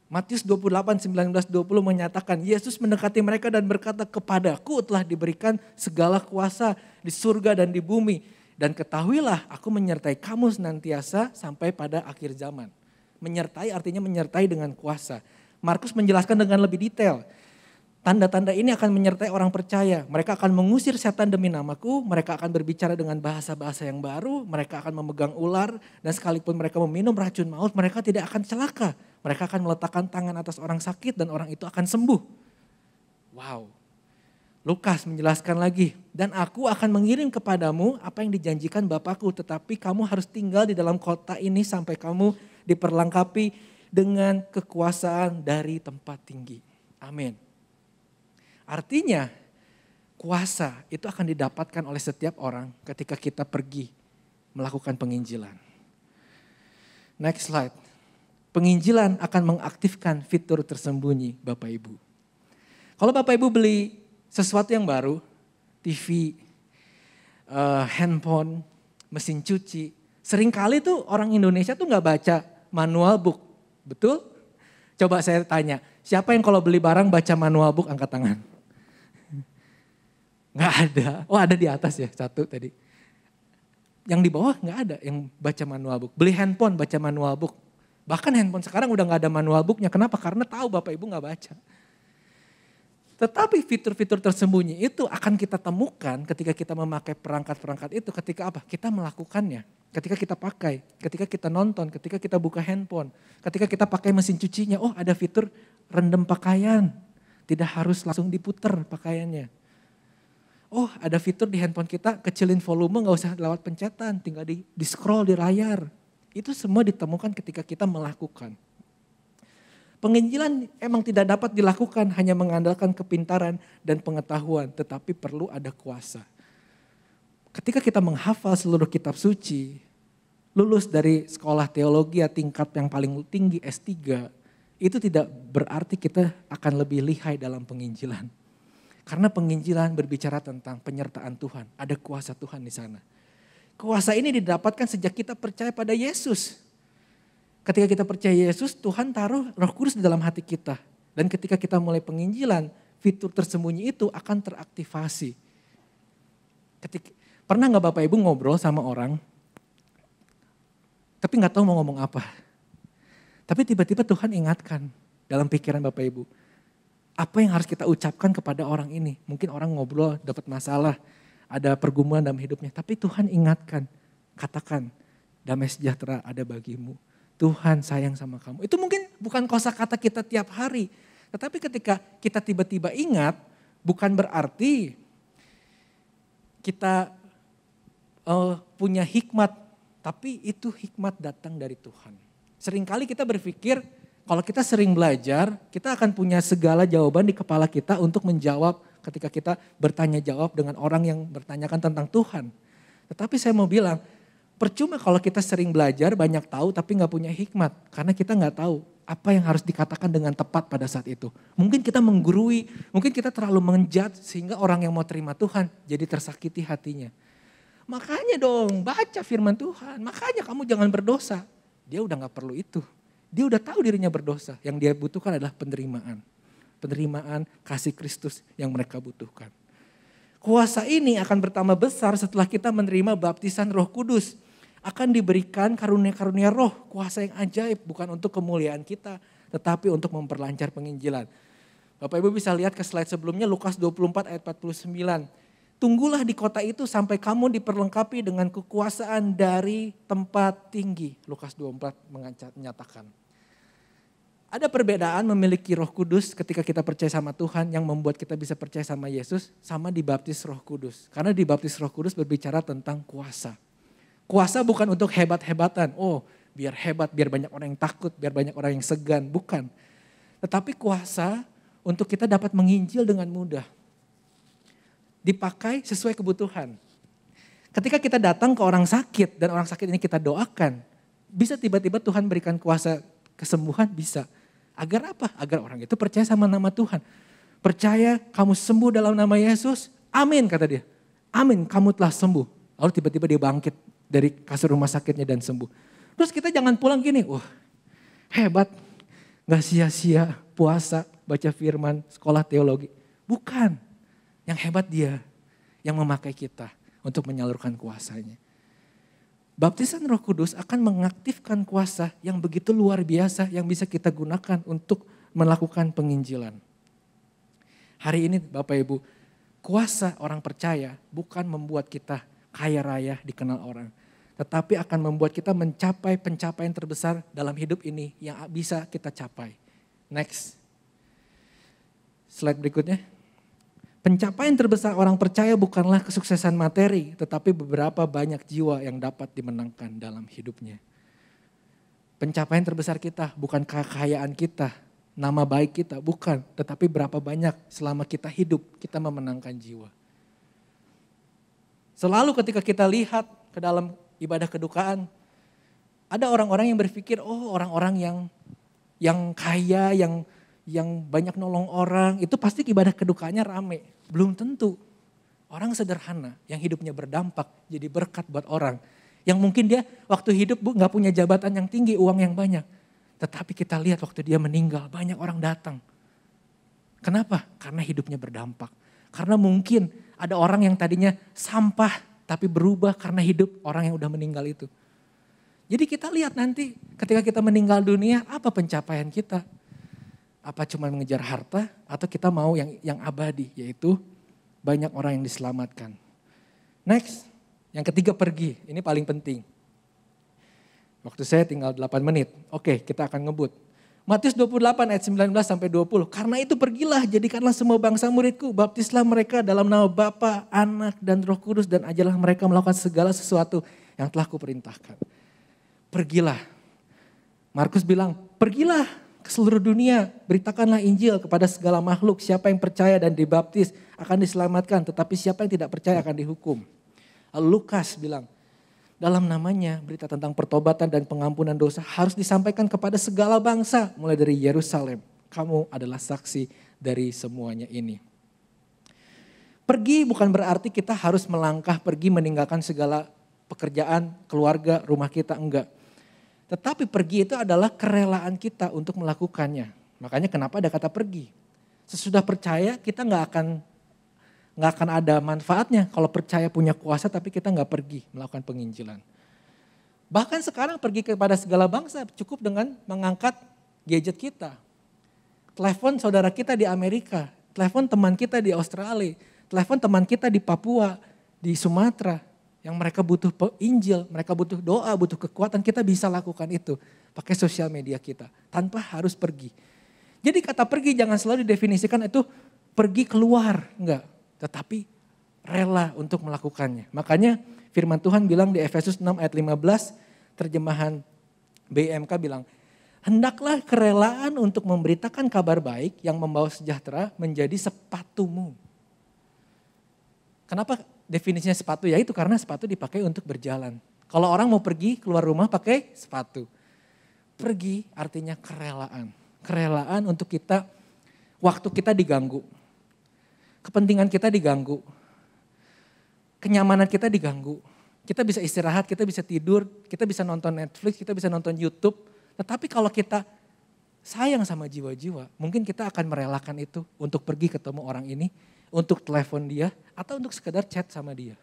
Matius 28, 19, 20 menyatakan, Yesus mendekati mereka dan berkata, kepadaku telah diberikan segala kuasa di surga dan di bumi. Dan ketahuilah aku menyertai kamu senantiasa sampai pada akhir zaman. Menyertai artinya menyertai dengan kuasa. Markus menjelaskan dengan lebih detail. Tanda-tanda ini akan menyertai orang percaya. Mereka akan mengusir setan demi namaku. Mereka akan berbicara dengan bahasa-bahasa yang baru. Mereka akan memegang ular. Dan sekalipun mereka meminum racun maut, mereka tidak akan celaka. Mereka akan meletakkan tangan atas orang sakit dan orang itu akan sembuh. Wow. Lukas menjelaskan lagi. Dan aku akan mengirim kepadamu apa yang dijanjikan Bapakku. Tetapi kamu harus tinggal di dalam kota ini sampai kamu diperlengkapi dengan kekuasaan dari tempat tinggi. Amin. Artinya kuasa itu akan didapatkan oleh setiap orang ketika kita pergi melakukan penginjilan. Next slide. Penginjilan akan mengaktifkan fitur tersembunyi Bapak Ibu. Kalau Bapak Ibu beli sesuatu yang baru, TV, handphone, mesin cuci, seringkali tuh orang Indonesia tuh gak baca manual book, betul? Coba saya tanya, siapa yang kalau beli barang baca manual book angkat tangan? Gak ada, oh ada di atas ya satu tadi. Yang di bawah gak ada yang baca manual book. Beli handphone baca manual book. Bahkan handphone sekarang udah gak ada manual booknya, kenapa? Karena tahu Bapak Ibu gak baca. Tetapi fitur-fitur tersembunyi itu akan kita temukan ketika kita memakai perangkat-perangkat itu. Ketika apa? Kita melakukannya. Ketika kita pakai, ketika kita nonton, ketika kita buka handphone. Ketika kita pakai mesin cucinya, oh ada fitur rendam pakaian. Tidak harus langsung diputer pakaiannya. Oh ada fitur di handphone kita kecilin volume gak usah lewat pencetan. Tinggal di scroll di layar. Itu semua ditemukan ketika kita melakukan. Penginjilan emang tidak dapat dilakukan hanya mengandalkan kepintaran dan pengetahuan, tetapi perlu ada kuasa. Ketika kita menghafal seluruh kitab suci, lulus dari sekolah teologi tingkat yang paling tinggi S3, itu tidak berarti kita akan lebih lihai dalam penginjilan. Karena penginjilan berbicara tentang penyertaan Tuhan, ada kuasa Tuhan di sana. Kuasa ini didapatkan sejak kita percaya pada Yesus. Ketika kita percaya Yesus, Tuhan taruh Roh Kudus di dalam hati kita. Dan ketika kita mulai penginjilan, fitur tersembunyi itu akan teraktivasi. Pernah gak Bapak Ibu ngobrol sama orang, tapi gak tahu mau ngomong apa. Tapi tiba-tiba Tuhan ingatkan dalam pikiran Bapak Ibu. Apa yang harus kita ucapkan kepada orang ini. Mungkin orang ngobrol, dapat masalah, ada pergumulan dalam hidupnya. Tapi Tuhan ingatkan, katakan, damai sejahtera ada bagimu. Tuhan sayang sama kamu. Itu mungkin bukan kosakata kita tiap hari. Tetapi ketika kita tiba-tiba ingat, bukan berarti kita punya hikmat, tapi itu hikmat datang dari Tuhan. Seringkali kita berpikir kalau kita sering belajar, kita akan punya segala jawaban di kepala kita untuk menjawab ketika kita bertanya jawab dengan orang yang bertanyakan tentang Tuhan. Tetapi saya mau bilang, percuma kalau kita sering belajar, banyak tahu tapi gak punya hikmat. Karena kita gak tahu apa yang harus dikatakan dengan tepat pada saat itu. Mungkin kita menggurui, mungkin kita terlalu menjudge sehingga orang yang mau terima Tuhan jadi tersakiti hatinya. Makanya dong baca firman Tuhan, makanya kamu jangan berdosa. Dia udah gak perlu itu. Dia udah tahu dirinya berdosa, yang dia butuhkan adalah penerimaan. Penerimaan kasih Kristus yang mereka butuhkan. Kuasa ini akan bertambah besar setelah kita menerima baptisan Roh Kudus. Akan diberikan karunia-karunia roh, kuasa yang ajaib bukan untuk kemuliaan kita, tetapi untuk memperlancar penginjilan. Bapak Ibu bisa lihat ke slide sebelumnya Lukas 24 ayat 49. Tunggulah di kota itu sampai kamu diperlengkapi dengan kekuasaan dari tempat tinggi. Lukas 24 menyatakan. Ada perbedaan memiliki Roh Kudus ketika kita percaya sama Tuhan yang membuat kita bisa percaya sama Yesus sama dibaptis Roh Kudus. Karena dibaptis Roh Kudus berbicara tentang kuasa. Kuasa bukan untuk hebat-hebatan. Oh, biar hebat, biar banyak orang yang takut, biar banyak orang yang segan. Bukan. Tetapi kuasa untuk kita dapat menginjil dengan mudah. Dipakai sesuai kebutuhan. Ketika kita datang ke orang sakit dan orang sakit ini kita doakan, bisa tiba-tiba Tuhan berikan kuasa kesembuhan, bisa. Agar apa? Agar orang itu percaya sama nama Tuhan. Percaya kamu sembuh dalam nama Yesus, amin kata dia. Amin, kamu telah sembuh. Lalu tiba-tiba dia bangkit dari kasur rumah sakitnya dan sembuh. Terus kita jangan pulang gini, wah hebat, gak sia-sia puasa, baca firman, sekolah teologi. Bukan. Yang hebat dia yang memakai kita untuk menyalurkan kuasanya. Baptisan Roh Kudus akan mengaktifkan kuasa yang begitu luar biasa yang bisa kita gunakan untuk melakukan penginjilan. Hari ini Bapak Ibu, kuasa orang percaya bukan membuat kita kaya raya dikenal orang. Tetapi akan membuat kita mencapai pencapaian terbesar dalam hidup ini yang bisa kita capai. Next. Slide berikutnya. Pencapaian terbesar orang percaya bukanlah kesuksesan materi, tetapi beberapa banyak jiwa yang dapat dimenangkan dalam hidupnya. Pencapaian terbesar kita bukan kekayaan kita, nama baik kita, bukan. Tetapi berapa banyak selama kita hidup, kita memenangkan jiwa. Selalu ketika kita lihat ke dalam ibadah kedukaan, ada orang-orang yang berpikir, oh orang-orang yang kaya, yang banyak nolong orang, itu pasti ibadah kedukaannya rame. Belum tentu. Orang sederhana yang hidupnya berdampak jadi berkat buat orang. Yang mungkin dia waktu hidup gak punya jabatan yang tinggi, uang yang banyak. Tetapi kita lihat waktu dia meninggal banyak orang datang. Kenapa? Karena hidupnya berdampak. Karena mungkin ada orang yang tadinya sampah tapi berubah karena hidup orang yang udah meninggal itu. Jadi kita lihat nanti ketika kita meninggal dunia apa pencapaian kita. Apa cuma mengejar harta atau kita mau yang abadi, yaitu banyak orang yang diselamatkan. Next, yang ketiga pergi, ini paling penting. Waktu saya tinggal 8 menit, oke kita akan ngebut. Matius 28 ayat 19 sampai 20, karena itu pergilah jadikanlah semua bangsa muridku, baptislah mereka dalam nama Bapa, Anak dan Roh Kudus dan ajarlah mereka melakukan segala sesuatu yang telah kuperintahkan. Pergilah, Markus bilang pergilah ke seluruh dunia, beritakanlah Injil kepada segala makhluk. Siapa yang percaya dan dibaptis akan diselamatkan, tetapi siapa yang tidak percaya akan dihukum. Lukas bilang, dalam namanya berita tentang pertobatan dan pengampunan dosa harus disampaikan kepada segala bangsa, mulai dari Yerusalem. Kamu adalah saksi dari semuanya ini. Pergi bukan berarti kita harus melangkah pergi meninggalkan segala pekerjaan, keluarga, rumah kita, enggak. Tetapi pergi itu adalah kerelaan kita untuk melakukannya. Makanya kenapa ada kata pergi. Sesudah percaya kita nggak akan nggak akan ada manfaatnya kalau percaya punya kuasa tapi kita nggak pergi melakukan penginjilan. Bahkan sekarang pergi kepada segala bangsa cukup dengan mengangkat gadget kita. Telepon saudara kita di Amerika, telepon teman kita di Australia, telepon teman kita di Papua, di Sumatera. Yang mereka butuh Injil, mereka butuh doa, butuh kekuatan, kita bisa lakukan itu. Pakai sosial media kita, tanpa harus pergi. Jadi kata pergi jangan selalu didefinisikan itu pergi keluar, enggak. Tetapi rela untuk melakukannya. Makanya firman Tuhan bilang di Efesus 6 ayat 15, terjemahan BMK bilang, hendaklah kerelaan untuk memberitakan kabar baik yang membawa sejahtera menjadi sepatumu. Kenapa definisinya sepatu? Ya itu karena sepatu dipakai untuk berjalan. Kalau orang mau pergi keluar rumah pakai sepatu. Pergi artinya kerelaan. Kerelaan untuk kita, waktu kita diganggu. Kepentingan kita diganggu. Kenyamanan kita diganggu. Kita bisa istirahat, kita bisa tidur, kita bisa nonton Netflix, kita bisa nonton YouTube. Tetapi kalau kita sayang sama jiwa-jiwa, mungkin kita akan merelakan itu untuk pergi ketemu orang ini, untuk telepon dia, atau untuk sekedar chat sama dia.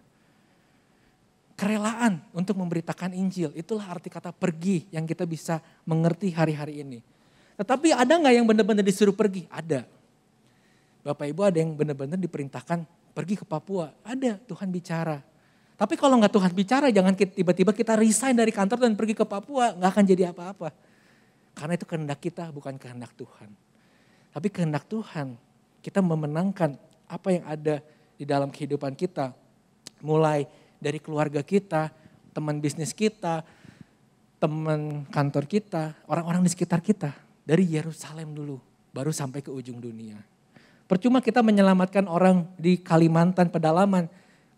Kerelaan untuk memberitakan Injil, itulah arti kata pergi yang kita bisa mengerti hari-hari ini. Tetapi ada gak yang benar-benar disuruh pergi? Ada. Bapak Ibu ada yang benar-benar diperintahkan pergi ke Papua? Ada, Tuhan bicara. Tapi kalau nggak Tuhan bicara, jangan tiba-tiba kita resign dari kantor dan pergi ke Papua, nggak akan jadi apa-apa. Karena itu kehendak kita, bukan kehendak Tuhan. Tapi kehendak Tuhan, kita memenangkan apa yang ada di dalam kehidupan kita. Mulai dari keluarga kita, teman bisnis kita, teman kantor kita, orang-orang di sekitar kita. Dari Yerusalem dulu, baru sampai ke ujung dunia. Percuma kita menyelamatkan orang di Kalimantan pedalaman,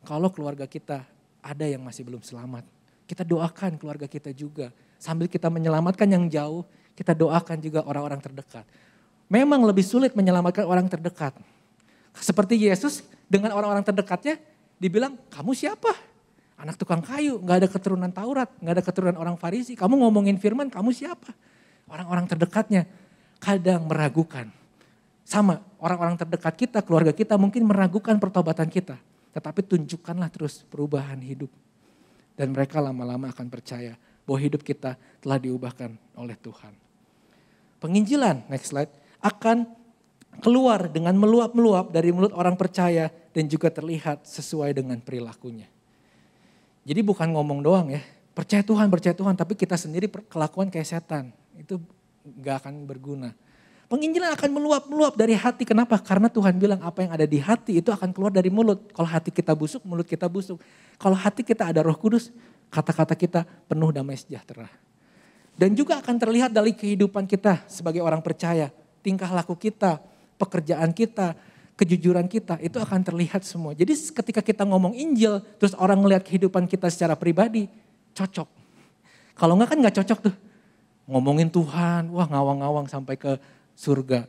kalau keluarga kita ada yang masih belum selamat. Kita doakan keluarga kita juga. Sambil kita menyelamatkan yang jauh, kita doakan juga orang-orang terdekat. Memang lebih sulit menyelamatkan orang terdekat. Seperti Yesus dengan orang-orang terdekatnya dibilang, kamu siapa? Anak tukang kayu, gak ada keturunan Taurat, gak ada keturunan orang Farisi. Kamu ngomongin firman, kamu siapa? Orang-orang terdekatnya kadang meragukan. Sama orang-orang terdekat kita, keluarga kita mungkin meragukan pertobatan kita. Tetapi tunjukkanlah terus perubahan hidup. Dan mereka lama-lama akan percaya bahwa hidup kita telah diubahkan oleh Tuhan. Penginjilan, next slide, akan keluar dengan meluap-meluap dari mulut orang percaya dan juga terlihat sesuai dengan perilakunya. Jadi bukan ngomong doang ya, percaya Tuhan, tapi kita sendiri kelakuan kayak setan. Itu gak akan berguna. Penginjilan akan meluap-meluap dari hati. Kenapa? Karena Tuhan bilang apa yang ada di hati itu akan keluar dari mulut. Kalau hati kita busuk, mulut kita busuk. Kalau hati kita ada Roh Kudus, kata-kata kita penuh damai sejahtera. Dan juga akan terlihat dari kehidupan kita sebagai orang percaya. Tingkah laku kita, pekerjaan kita, kejujuran kita, itu akan terlihat semua. Jadi ketika kita ngomong Injil, terus orang ngelihat kehidupan kita secara pribadi, cocok. Kalau enggak kan enggak cocok tuh. Ngomongin Tuhan, wah ngawang-ngawang sampai ke surga.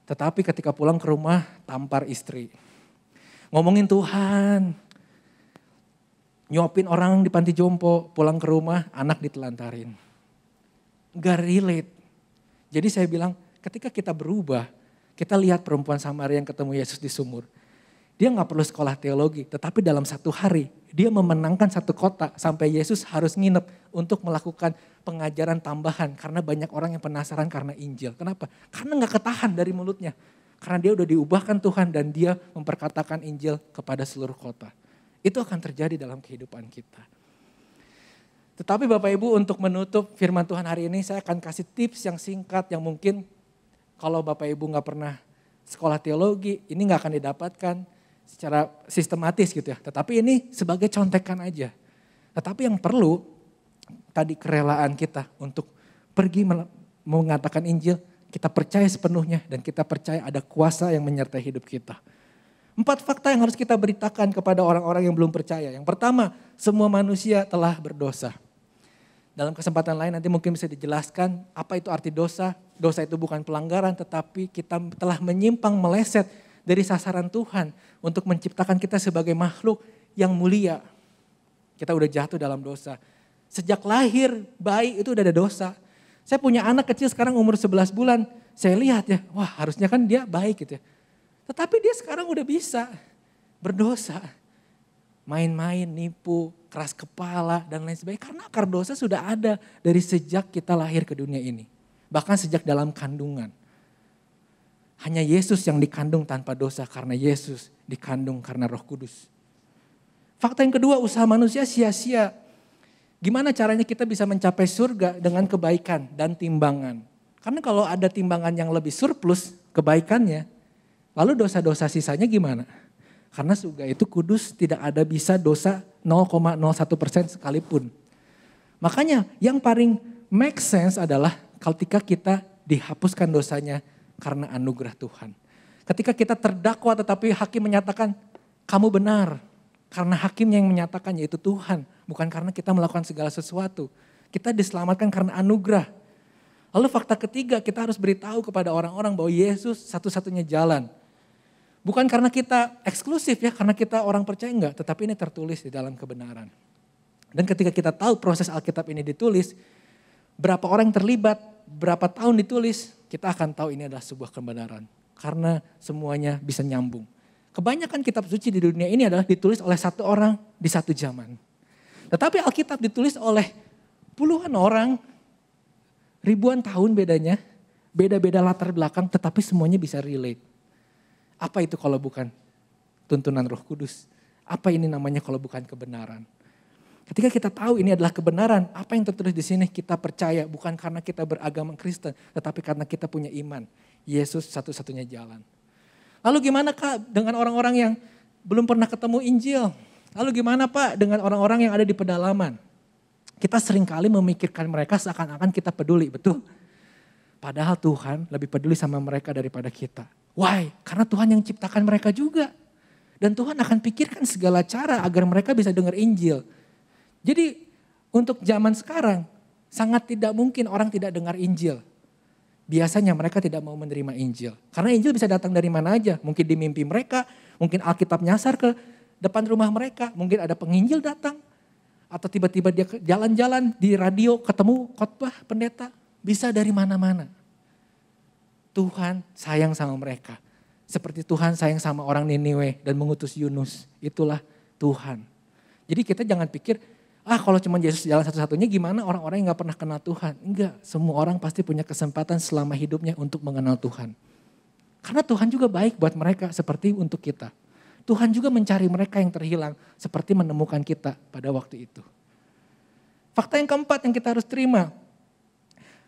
Tetapi ketika pulang ke rumah tampar istri. Ngomongin Tuhan. Nyuapin orang di panti jompo, pulang ke rumah anak ditelantarin. Gak relate. Jadi saya bilang ketika kita berubah, kita lihat perempuan Samaria yang ketemu Yesus di sumur. Dia gak perlu sekolah teologi, tetapi dalam satu hari dia memenangkan satu kota sampai Yesus harus nginep untuk melakukan pengajaran tambahan. Karena banyak orang yang penasaran karena Injil. Kenapa? Karena gak ketahan dari mulutnya. Karena dia udah diubahkan Tuhan dan dia memperkatakan Injil kepada seluruh kota. Itu akan terjadi dalam kehidupan kita. Tetapi Bapak Ibu untuk menutup firman Tuhan hari ini saya akan kasih tips yang singkat yang mungkin kalau Bapak Ibu gak pernah sekolah teologi ini gak akan didapatkan secara sistematis gitu ya. Tetapi ini sebagai contekan aja. Tetapi yang perlu tadi kerelaan kita untuk pergi mengatakan Injil. Kita percaya sepenuhnya dan kita percaya ada kuasa yang menyertai hidup kita. 4 fakta yang harus kita beritakan kepada orang-orang yang belum percaya. Yang pertama, semua manusia telah berdosa. Dalam kesempatan lain nanti mungkin bisa dijelaskan apa itu arti dosa. Dosa itu bukan pelanggaran tetapi kita telah menyimpang meleset dari sasaran Tuhan untuk menciptakan kita sebagai makhluk yang mulia. Kita udah jatuh dalam dosa. Sejak lahir bayi itu udah ada dosa. Saya punya anak kecil sekarang umur 11 bulan. Saya lihat ya, wah harusnya kan dia baik gitu ya. Tetapi dia sekarang udah bisa. berdosa. Main-main, nipu, keras kepala dan lain sebagainya. Karena akar dosa sudah ada dari sejak kita lahir ke dunia ini. Bahkan sejak dalam kandungan. Hanya Yesus yang dikandung tanpa dosa karena Yesus dikandung karena Roh Kudus. Fakta yang kedua, usaha manusia sia-sia. Gimana caranya kita bisa mencapai surga dengan kebaikan dan timbangan? Karena kalau ada timbangan yang lebih surplus kebaikannya, lalu dosa-dosa sisanya gimana? Karena surga itu kudus, tidak ada bisa dosa 0,01% sekalipun. Makanya yang paling make sense adalah ketika kita dihapuskan dosanya karena anugerah Tuhan. Ketika kita terdakwa tetapi hakim menyatakan kamu benar. Karena hakimnya yang menyatakan yaitu Tuhan. Bukan karena kita melakukan segala sesuatu. Kita diselamatkan karena anugerah. Lalu fakta ketiga, kita harus beritahu kepada orang-orang bahwa Yesus satu-satunya jalan. Bukan karena kita eksklusif ya, karena kita orang percaya enggak. Tetapi ini tertulis di dalam kebenaran. Dan ketika kita tahu proses Alkitab ini ditulis, berapa orang yang terlibat, berapa tahun ditulis, kita akan tahu ini adalah sebuah kebenaran. Karena semuanya bisa nyambung. Kebanyakan kitab suci di dunia ini adalah ditulis oleh satu orang di satu zaman. Tetapi Alkitab ditulis oleh puluhan orang, ribuan tahun bedanya, beda-beda latar belakang tetapi semuanya bisa relate. Apa itu kalau bukan tuntunan Roh Kudus? Apa ini namanya kalau bukan kebenaran? Ketika kita tahu ini adalah kebenaran, apa yang tertulis di sini kita percaya bukan karena kita beragama Kristen, tetapi karena kita punya iman. Yesus satu-satunya jalan. Lalu gimana Kak dengan orang-orang yang belum pernah ketemu Injil? Lalu gimana Pak dengan orang-orang yang ada di pedalaman? Kita seringkali memikirkan mereka seakan-akan kita peduli, betul? Padahal Tuhan lebih peduli sama mereka daripada kita. Why? Karena Tuhan yang ciptakan mereka juga. Dan Tuhan akan pikirkan segala cara agar mereka bisa dengar Injil. Jadi untuk zaman sekarang sangat tidak mungkin orang tidak dengar Injil. Biasanya mereka tidak mau menerima Injil. Karena Injil bisa datang dari mana aja. Mungkin di mimpi mereka, mungkin Alkitab nyasar ke depan rumah mereka. Mungkin ada penginjil datang. Atau tiba-tiba dia jalan-jalan di radio ketemu khotbah pendeta. Bisa dari mana-mana. Tuhan sayang sama mereka. Seperti Tuhan sayang sama orang Niniwe dan mengutus Yunus. Itulah Tuhan. Jadi kita jangan pikir, kalau cuma Yesus jalan satu-satunya gimana orang-orang yang gak pernah kenal Tuhan. Enggak, semua orang pasti punya kesempatan selama hidupnya untuk mengenal Tuhan. Karena Tuhan juga baik buat mereka seperti untuk kita. Tuhan juga mencari mereka yang terhilang seperti menemukan kita pada waktu itu. Fakta yang keempat yang kita harus terima.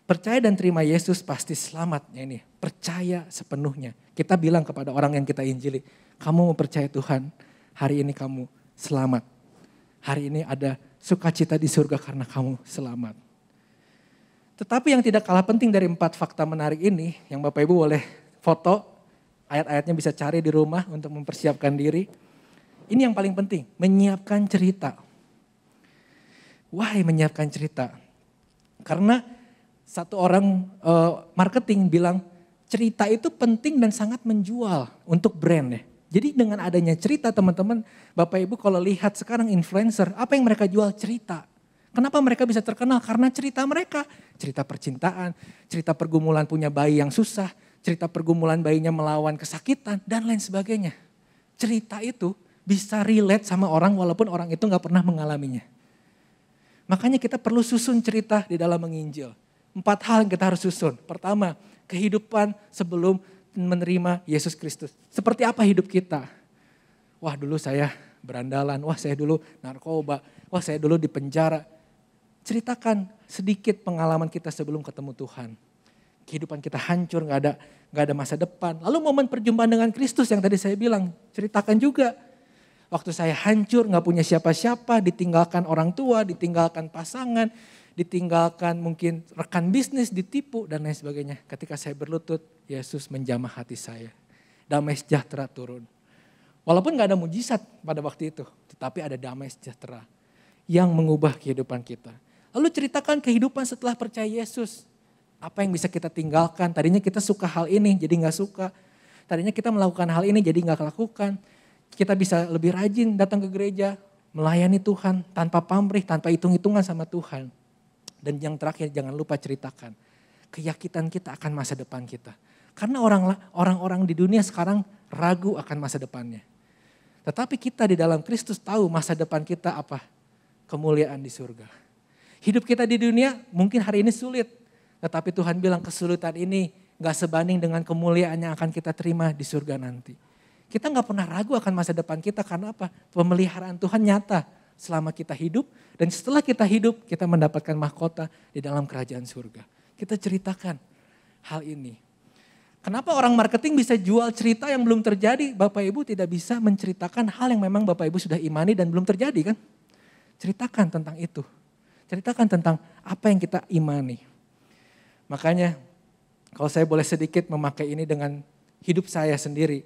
Percaya dan terima Yesus pasti selamat. Ini percaya sepenuhnya. Kita bilang kepada orang yang kita injili, kamu mau percaya Tuhan, hari ini kamu selamat. Hari ini ada sukacita di surga karena kamu selamat. Tetapi yang tidak kalah penting dari 4 fakta menarik ini, yang Bapak Ibu boleh foto, ayat-ayatnya bisa cari di rumah untuk mempersiapkan diri. Ini yang paling penting, menyiapkan cerita. Why menyiapkan cerita? Karena satu orang marketing bilang cerita itu penting dan sangat menjual untuk brand ya. Jadi dengan adanya cerita teman-teman, Bapak Ibu kalau lihat sekarang influencer, apa yang mereka jual? Cerita. Kenapa mereka bisa terkenal? Karena cerita mereka. Cerita percintaan, cerita pergumulan punya bayi yang susah, cerita pergumulan bayinya melawan kesakitan dan lain sebagainya. Cerita itu bisa relate sama orang walaupun orang itu gak pernah mengalaminya. Makanya kita perlu susun cerita di dalam menginjil. 4 hal yang kita harus susun. Pertama, kehidupan sebelum menerima Yesus Kristus. Seperti apa hidup kita? Wah dulu saya berandalan, wah saya dulu narkoba, wah saya dulu di penjara. Ceritakan sedikit pengalaman kita sebelum ketemu Tuhan. Kehidupan kita hancur, gak ada masa depan. Lalu momen perjumpaan dengan Kristus yang tadi saya bilang, ceritakan juga. Waktu saya hancur, gak punya siapa-siapa, ditinggalkan orang tua, ditinggalkan pasangan, ditinggalkan mungkin rekan bisnis, ditipu dan lain sebagainya. Ketika saya berlutut, Yesus menjamah hati saya. Damai sejahtera turun. Walaupun gak ada mujizat pada waktu itu, tetapi ada damai sejahtera yang mengubah kehidupan kita. Lalu ceritakan kehidupan setelah percaya Yesus. Apa yang bisa kita tinggalkan, tadinya kita suka hal ini jadi gak suka. Tadinya kita melakukan hal ini jadi gak lakukan. Kita bisa lebih rajin datang ke gereja, melayani Tuhan tanpa pamrih, tanpa hitung-hitungan sama Tuhan. Dan yang terakhir jangan lupa ceritakan keyakinan kita akan masa depan kita. Karena orang-orang di dunia sekarang ragu akan masa depannya. Tetapi kita di dalam Kristus tahu masa depan kita apa? Kemuliaan di surga. Hidup kita di dunia mungkin hari ini sulit. Tetapi Tuhan bilang kesulitan ini gak sebanding dengan kemuliaan yang akan kita terima di surga nanti. Kita gak pernah ragu akan masa depan kita karena apa? Pemeliharaan Tuhan nyata selama kita hidup. Dan setelah kita hidup kita mendapatkan mahkota di dalam kerajaan surga. Kita ceritakan hal ini. Kenapa orang marketing bisa jual cerita yang belum terjadi? Bapak Ibu tidak bisa menceritakan hal yang memang Bapak Ibu sudah imani dan belum terjadi kan? Ceritakan tentang itu. Ceritakan tentang apa yang kita imani. Makanya kalau saya boleh sedikit memakai ini dengan hidup saya sendiri.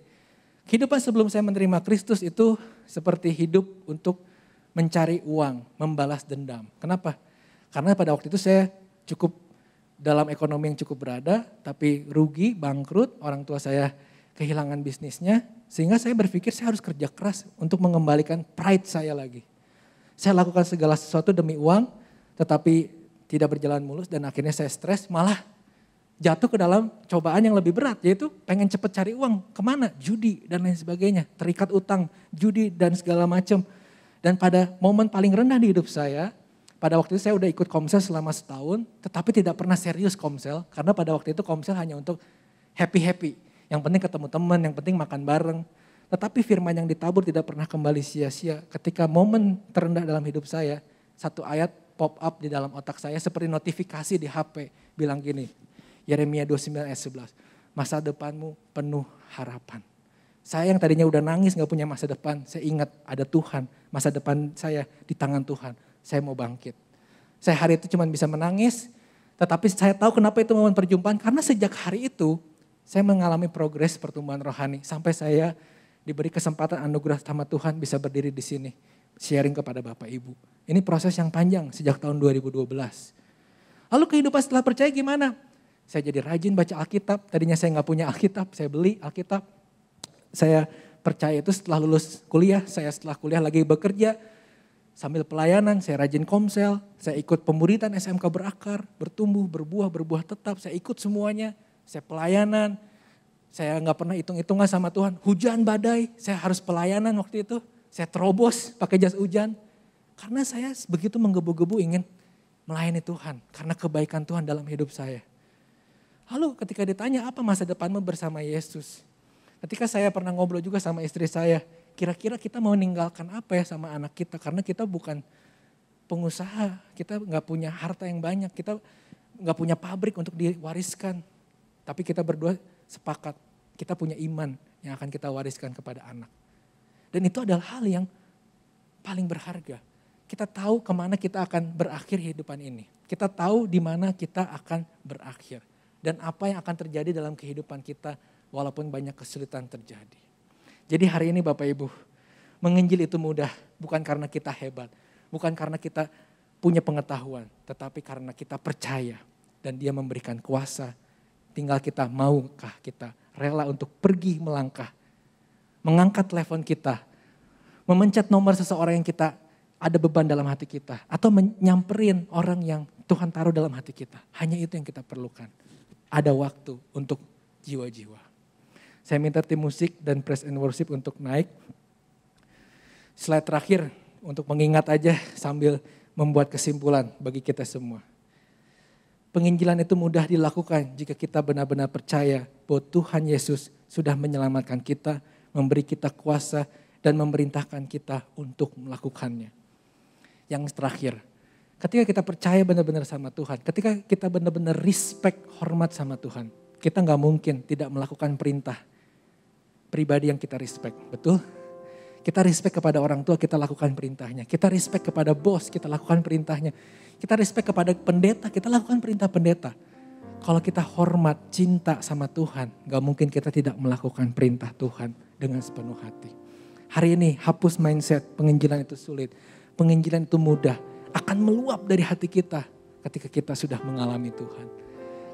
Kehidupan sebelum saya menerima Kristus itu seperti hidup untuk mencari uang, membalas dendam. Kenapa? Karena pada waktu itu saya cukup dalam ekonomi yang cukup berada, tapi rugi, bangkrut, orang tua saya kehilangan bisnisnya, sehingga saya berpikir saya harus kerja keras untuk mengembalikan pride saya lagi. Saya lakukan segala sesuatu demi uang, tetapi tidak berjalan mulus dan akhirnya saya stres, malah jatuh ke dalam cobaan yang lebih berat, yaitu pengen cepet cari uang, kemana? Judi dan lain sebagainya, terikat utang, judi dan segala macam. Dan pada momen paling rendah di hidup saya, pada waktu itu saya udah ikut Komsel selama setahun, tetapi tidak pernah serius Komsel. Karena pada waktu itu Komsel hanya untuk happy-happy. Yang penting ketemu teman, yang penting makan bareng. Tetapi firman yang ditabur tidak pernah kembali sia-sia. Ketika momen terendah dalam hidup saya, satu ayat pop up di dalam otak saya seperti notifikasi di HP. Bilang gini, Yeremia 29 ayat 11. Masa depanmu penuh harapan. Saya yang tadinya udah nangis gak punya masa depan, saya ingat ada Tuhan. Masa depan saya di tangan Tuhan. Saya mau bangkit. Saya hari itu cuma bisa menangis, tetapi saya tahu kenapa itu momen perjumpaan. Karena sejak hari itu, saya mengalami progres pertumbuhan rohani. Sampai saya diberi kesempatan anugerah sama Tuhan bisa berdiri di sini. Sharing kepada Bapak Ibu. Ini proses yang panjang sejak tahun 2012. Lalu kehidupan setelah percaya gimana? Saya jadi rajin baca Alkitab. Tadinya saya gak punya Alkitab, saya beli Alkitab. Saya percaya itu setelah lulus kuliah, saya setelah kuliah lagi bekerja. Sambil pelayanan, saya rajin Komsel, saya ikut pemuritan SMK berakar, bertumbuh, berbuah tetap, saya ikut semuanya. Saya pelayanan, saya gak pernah hitung-hitungan sama Tuhan. Hujan badai, saya harus pelayanan waktu itu. Saya terobos pakai jas hujan. Karena saya begitu menggebu-gebu ingin melayani Tuhan. Karena kebaikan Tuhan dalam hidup saya. Lalu ketika ditanya apa masa depanmu bersama Yesus. Ketika saya pernah ngobrol juga sama istri saya. Kira-kira kita mau meninggalkan apa ya sama anak kita. Karena kita bukan pengusaha. Kita gak punya harta yang banyak. Kita gak punya pabrik untuk diwariskan. Tapi kita berdua sepakat. Kita punya iman yang akan kita wariskan kepada anak. Dan itu adalah hal yang paling berharga. Kita tahu kemana kita akan berakhir kehidupan ini. Kita tahu di mana kita akan berakhir. Dan apa yang akan terjadi dalam kehidupan kita walaupun banyak kesulitan terjadi. Jadi hari ini Bapak Ibu, menginjil itu mudah. Bukan karena kita hebat. Bukan karena kita punya pengetahuan. Tetapi karena kita percaya. Dan dia memberikan kuasa. Tinggal kita maukah kita rela untuk pergi melangkah. Mengangkat telepon kita, memencet nomor seseorang yang kita ada beban dalam hati kita. Atau menyamperin orang yang Tuhan taruh dalam hati kita. Hanya itu yang kita perlukan. Ada waktu untuk jiwa-jiwa. Saya minta tim musik dan praise and worship untuk naik. Slide terakhir untuk mengingat aja sambil membuat kesimpulan bagi kita semua. Penginjilan itu mudah dilakukan jika kita benar-benar percaya bahwa Tuhan Yesus sudah menyelamatkan kita, memberi kita kuasa dan memerintahkan kita untuk melakukannya. Yang terakhir, ketika kita percaya benar-benar sama Tuhan, ketika kita benar-benar respect, hormat sama Tuhan, kita gak mungkin tidak melakukan perintah pribadi yang kita respect, betul? Kita respect kepada orang tua, kita lakukan perintahnya. Kita respect kepada bos, kita lakukan perintahnya. Kita respect kepada pendeta, kita lakukan perintah pendeta. Kalau kita hormat, cinta sama Tuhan, gak mungkin kita tidak melakukan perintah Tuhan dengan sepenuh hati. Hari ini hapus mindset, penginjilan itu sulit. Penginjilan itu mudah, akan meluap dari hati kita ketika kita sudah mengalami Tuhan.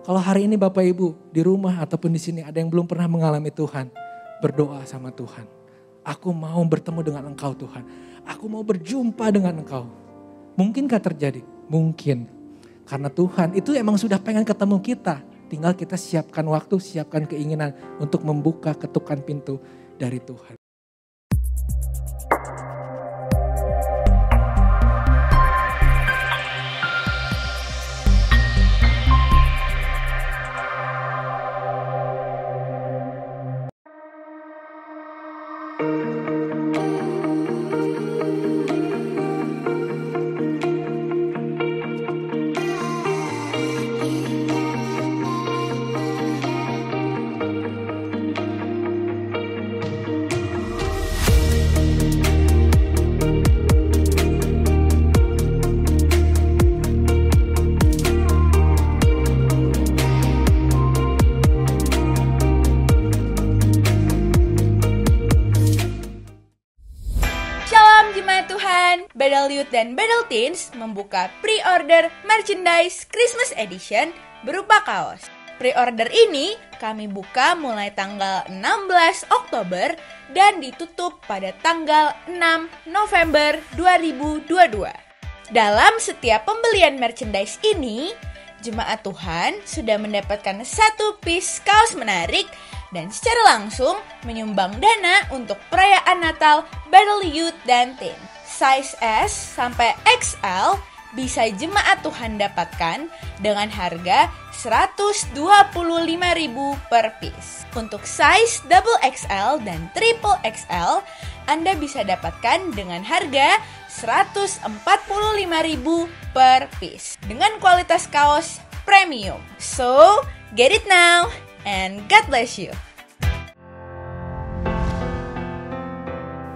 Kalau hari ini Bapak Ibu di rumah ataupun di sini ada yang belum pernah mengalami Tuhan, berdoa sama Tuhan. Aku mau bertemu dengan Engkau Tuhan. Aku mau berjumpa dengan Engkau. Mungkinkah terjadi? Mungkin. Karena Tuhan itu emang sudah pengen ketemu kita. Tinggal kita siapkan waktu, siapkan keinginan untuk membuka ketukan pintu dari Tuhan. dan Battle Teens membuka pre-order merchandise Christmas Edition berupa kaos. Pre-order ini kami buka mulai tanggal 16 Oktober dan ditutup pada tanggal 6 November 2022. Dalam setiap pembelian merchandise ini, jemaat Tuhan sudah mendapatkan 1 piece kaos menarik dan secara langsung menyumbang dana untuk perayaan Natal Battle Youth dan Teen. Size S sampai XL bisa jemaat Tuhan dapatkan dengan harga Rp125.000 per piece. Untuk size double XL dan triple XL, Anda bisa dapatkan dengan harga Rp145.000 per piece dengan kualitas kaos premium. So, get it now and God bless you.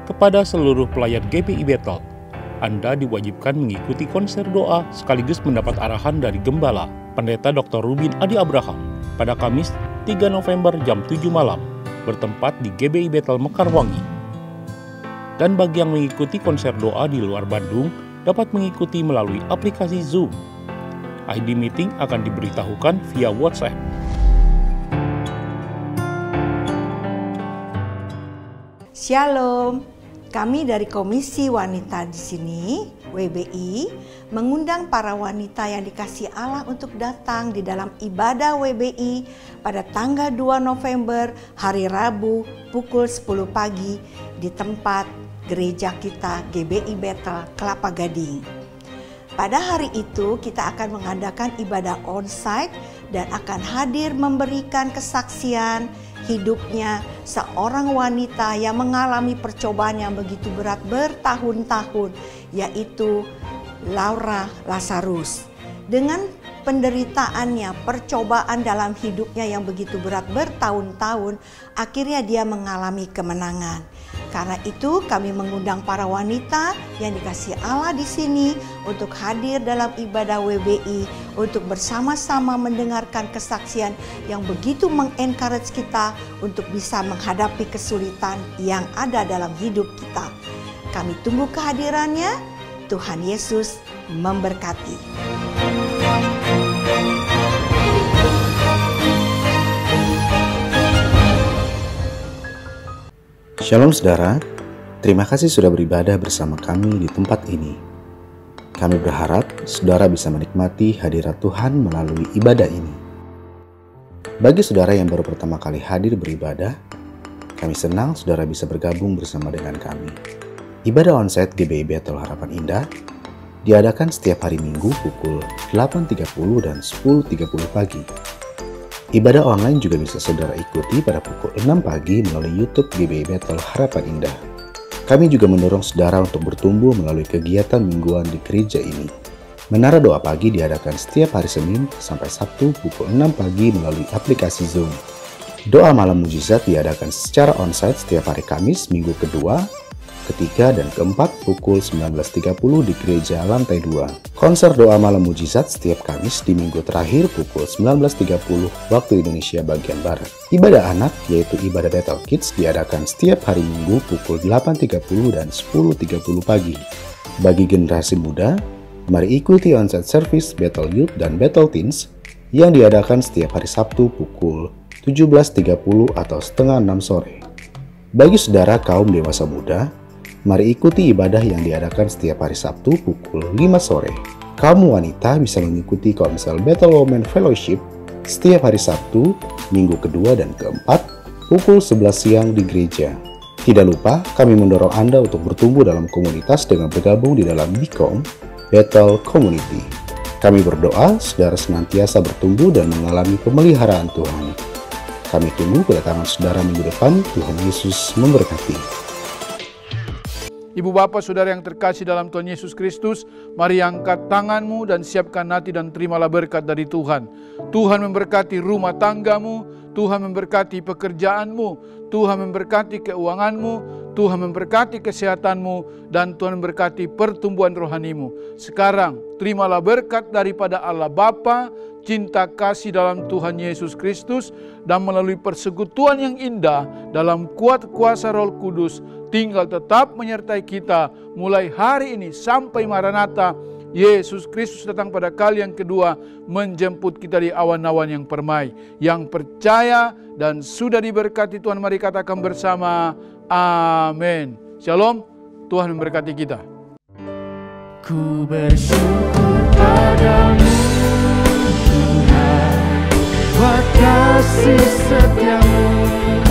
Kepada seluruh pelayan GBI Bethel, Anda diwajibkan mengikuti konser doa sekaligus mendapat arahan dari Gembala, Pendeta Dr. Rubin Adi Abraham, pada Kamis 3 November jam 7 malam, bertempat di GBI Bethel Mekarwangi. Dan bagi yang mengikuti konser doa di luar Bandung, dapat mengikuti melalui aplikasi Zoom. ID meeting akan diberitahukan via WhatsApp. Shalom, kami dari Komisi Wanita di sini, WBI, mengundang para wanita yang dikasihi Allah untuk datang di dalam ibadah WBI pada tanggal 2 November, hari Rabu, pukul 10 pagi di tempat gereja kita GBI Bethel Kelapa Gading. Pada hari itu kita akan mengadakan ibadah onsite dan akan hadir memberikan kesaksian hidupnya seorang wanita yang mengalami percobaan yang begitu berat bertahun-tahun, yaitu Laura Lazarus. Dengan penderitaannya, percobaan dalam hidupnya yang begitu berat bertahun-tahun, akhirnya dia mengalami kemenangan. Karena itu kami mengundang para wanita yang dikasihi Allah di sini untuk hadir dalam ibadah WBI untuk bersama-sama mendengarkan kesaksian yang begitu mengencourage kita untuk bisa menghadapi kesulitan yang ada dalam hidup kita. Kami tunggu kehadirannya. Tuhan Yesus memberkati. Shalom saudara, terima kasih sudah beribadah bersama kami di tempat ini. Kami berharap saudara bisa menikmati hadirat Tuhan melalui ibadah ini. Bagi saudara yang baru pertama kali hadir beribadah, kami senang saudara bisa bergabung bersama dengan kami. Ibadah onsite GBI Bethel Harapan Indah diadakan setiap hari Minggu pukul 8.30 dan 10.30 pagi. Ibadah online juga bisa saudara ikuti pada pukul 6 pagi melalui YouTube GBI Bethel Harapan Indah. Kami juga mendorong saudara untuk bertumbuh melalui kegiatan mingguan di gereja ini. Menara doa pagi diadakan setiap hari Senin sampai Sabtu pukul 6 pagi melalui aplikasi Zoom. Doa malam mujizat diadakan secara onsite setiap hari Kamis minggu kedua, ketiga, dan keempat pukul 19.30 di gereja lantai 2. Konser doa malam mujizat setiap Kamis di minggu terakhir pukul 19.30 waktu Indonesia bagian Barat. Ibadah anak yaitu ibadah Bethel Kids diadakan setiap hari Minggu pukul 8.30 dan 10.30 pagi. Bagi generasi muda, mari ikuti onsite service Bethel Youth dan Bethel Teens yang diadakan setiap hari Sabtu pukul 17.30 atau setengah 6 sore. Bagi saudara kaum dewasa muda, mari ikuti ibadah yang diadakan setiap hari Sabtu pukul 5 sore. Kaum wanita bisa mengikuti Komsel Bethel Women Fellowship setiap hari Sabtu, minggu kedua dan keempat, pukul 11 siang di gereja. Tidak lupa, kami mendorong Anda untuk bertumbuh dalam komunitas dengan bergabung di dalam BCOM, Bethel Community. Kami berdoa, saudara senantiasa bertumbuh dan mengalami pemeliharaan Tuhan. Kami tunggu kedatangan saudara minggu depan. Tuhan Yesus memberkati. Ibu bapak saudara yang terkasih dalam Tuhan Yesus Kristus, mari angkat tanganmu dan siapkan hati dan terimalah berkat dari Tuhan. Tuhan memberkati rumah tanggamu, Tuhan memberkati pekerjaanmu, Tuhan memberkati keuanganmu, Tuhan memberkati kesehatanmu, dan Tuhan memberkati pertumbuhan rohanimu. Sekarang terimalah berkat daripada Allah Bapa, cinta kasih dalam Tuhan Yesus Kristus, dan melalui persekutuan yang indah dalam kuat kuasa Roh Kudus, tinggal tetap menyertai kita mulai hari ini sampai Maranatha. Yesus Kristus datang pada kali yang kedua menjemput kita di awan-awan yang permai. Yang percaya dan sudah diberkati Tuhan, mari katakan bersama, amin. Shalom, Tuhan memberkati kita. Ku bersyukur padamu Tuhan, buat kasih setiamu.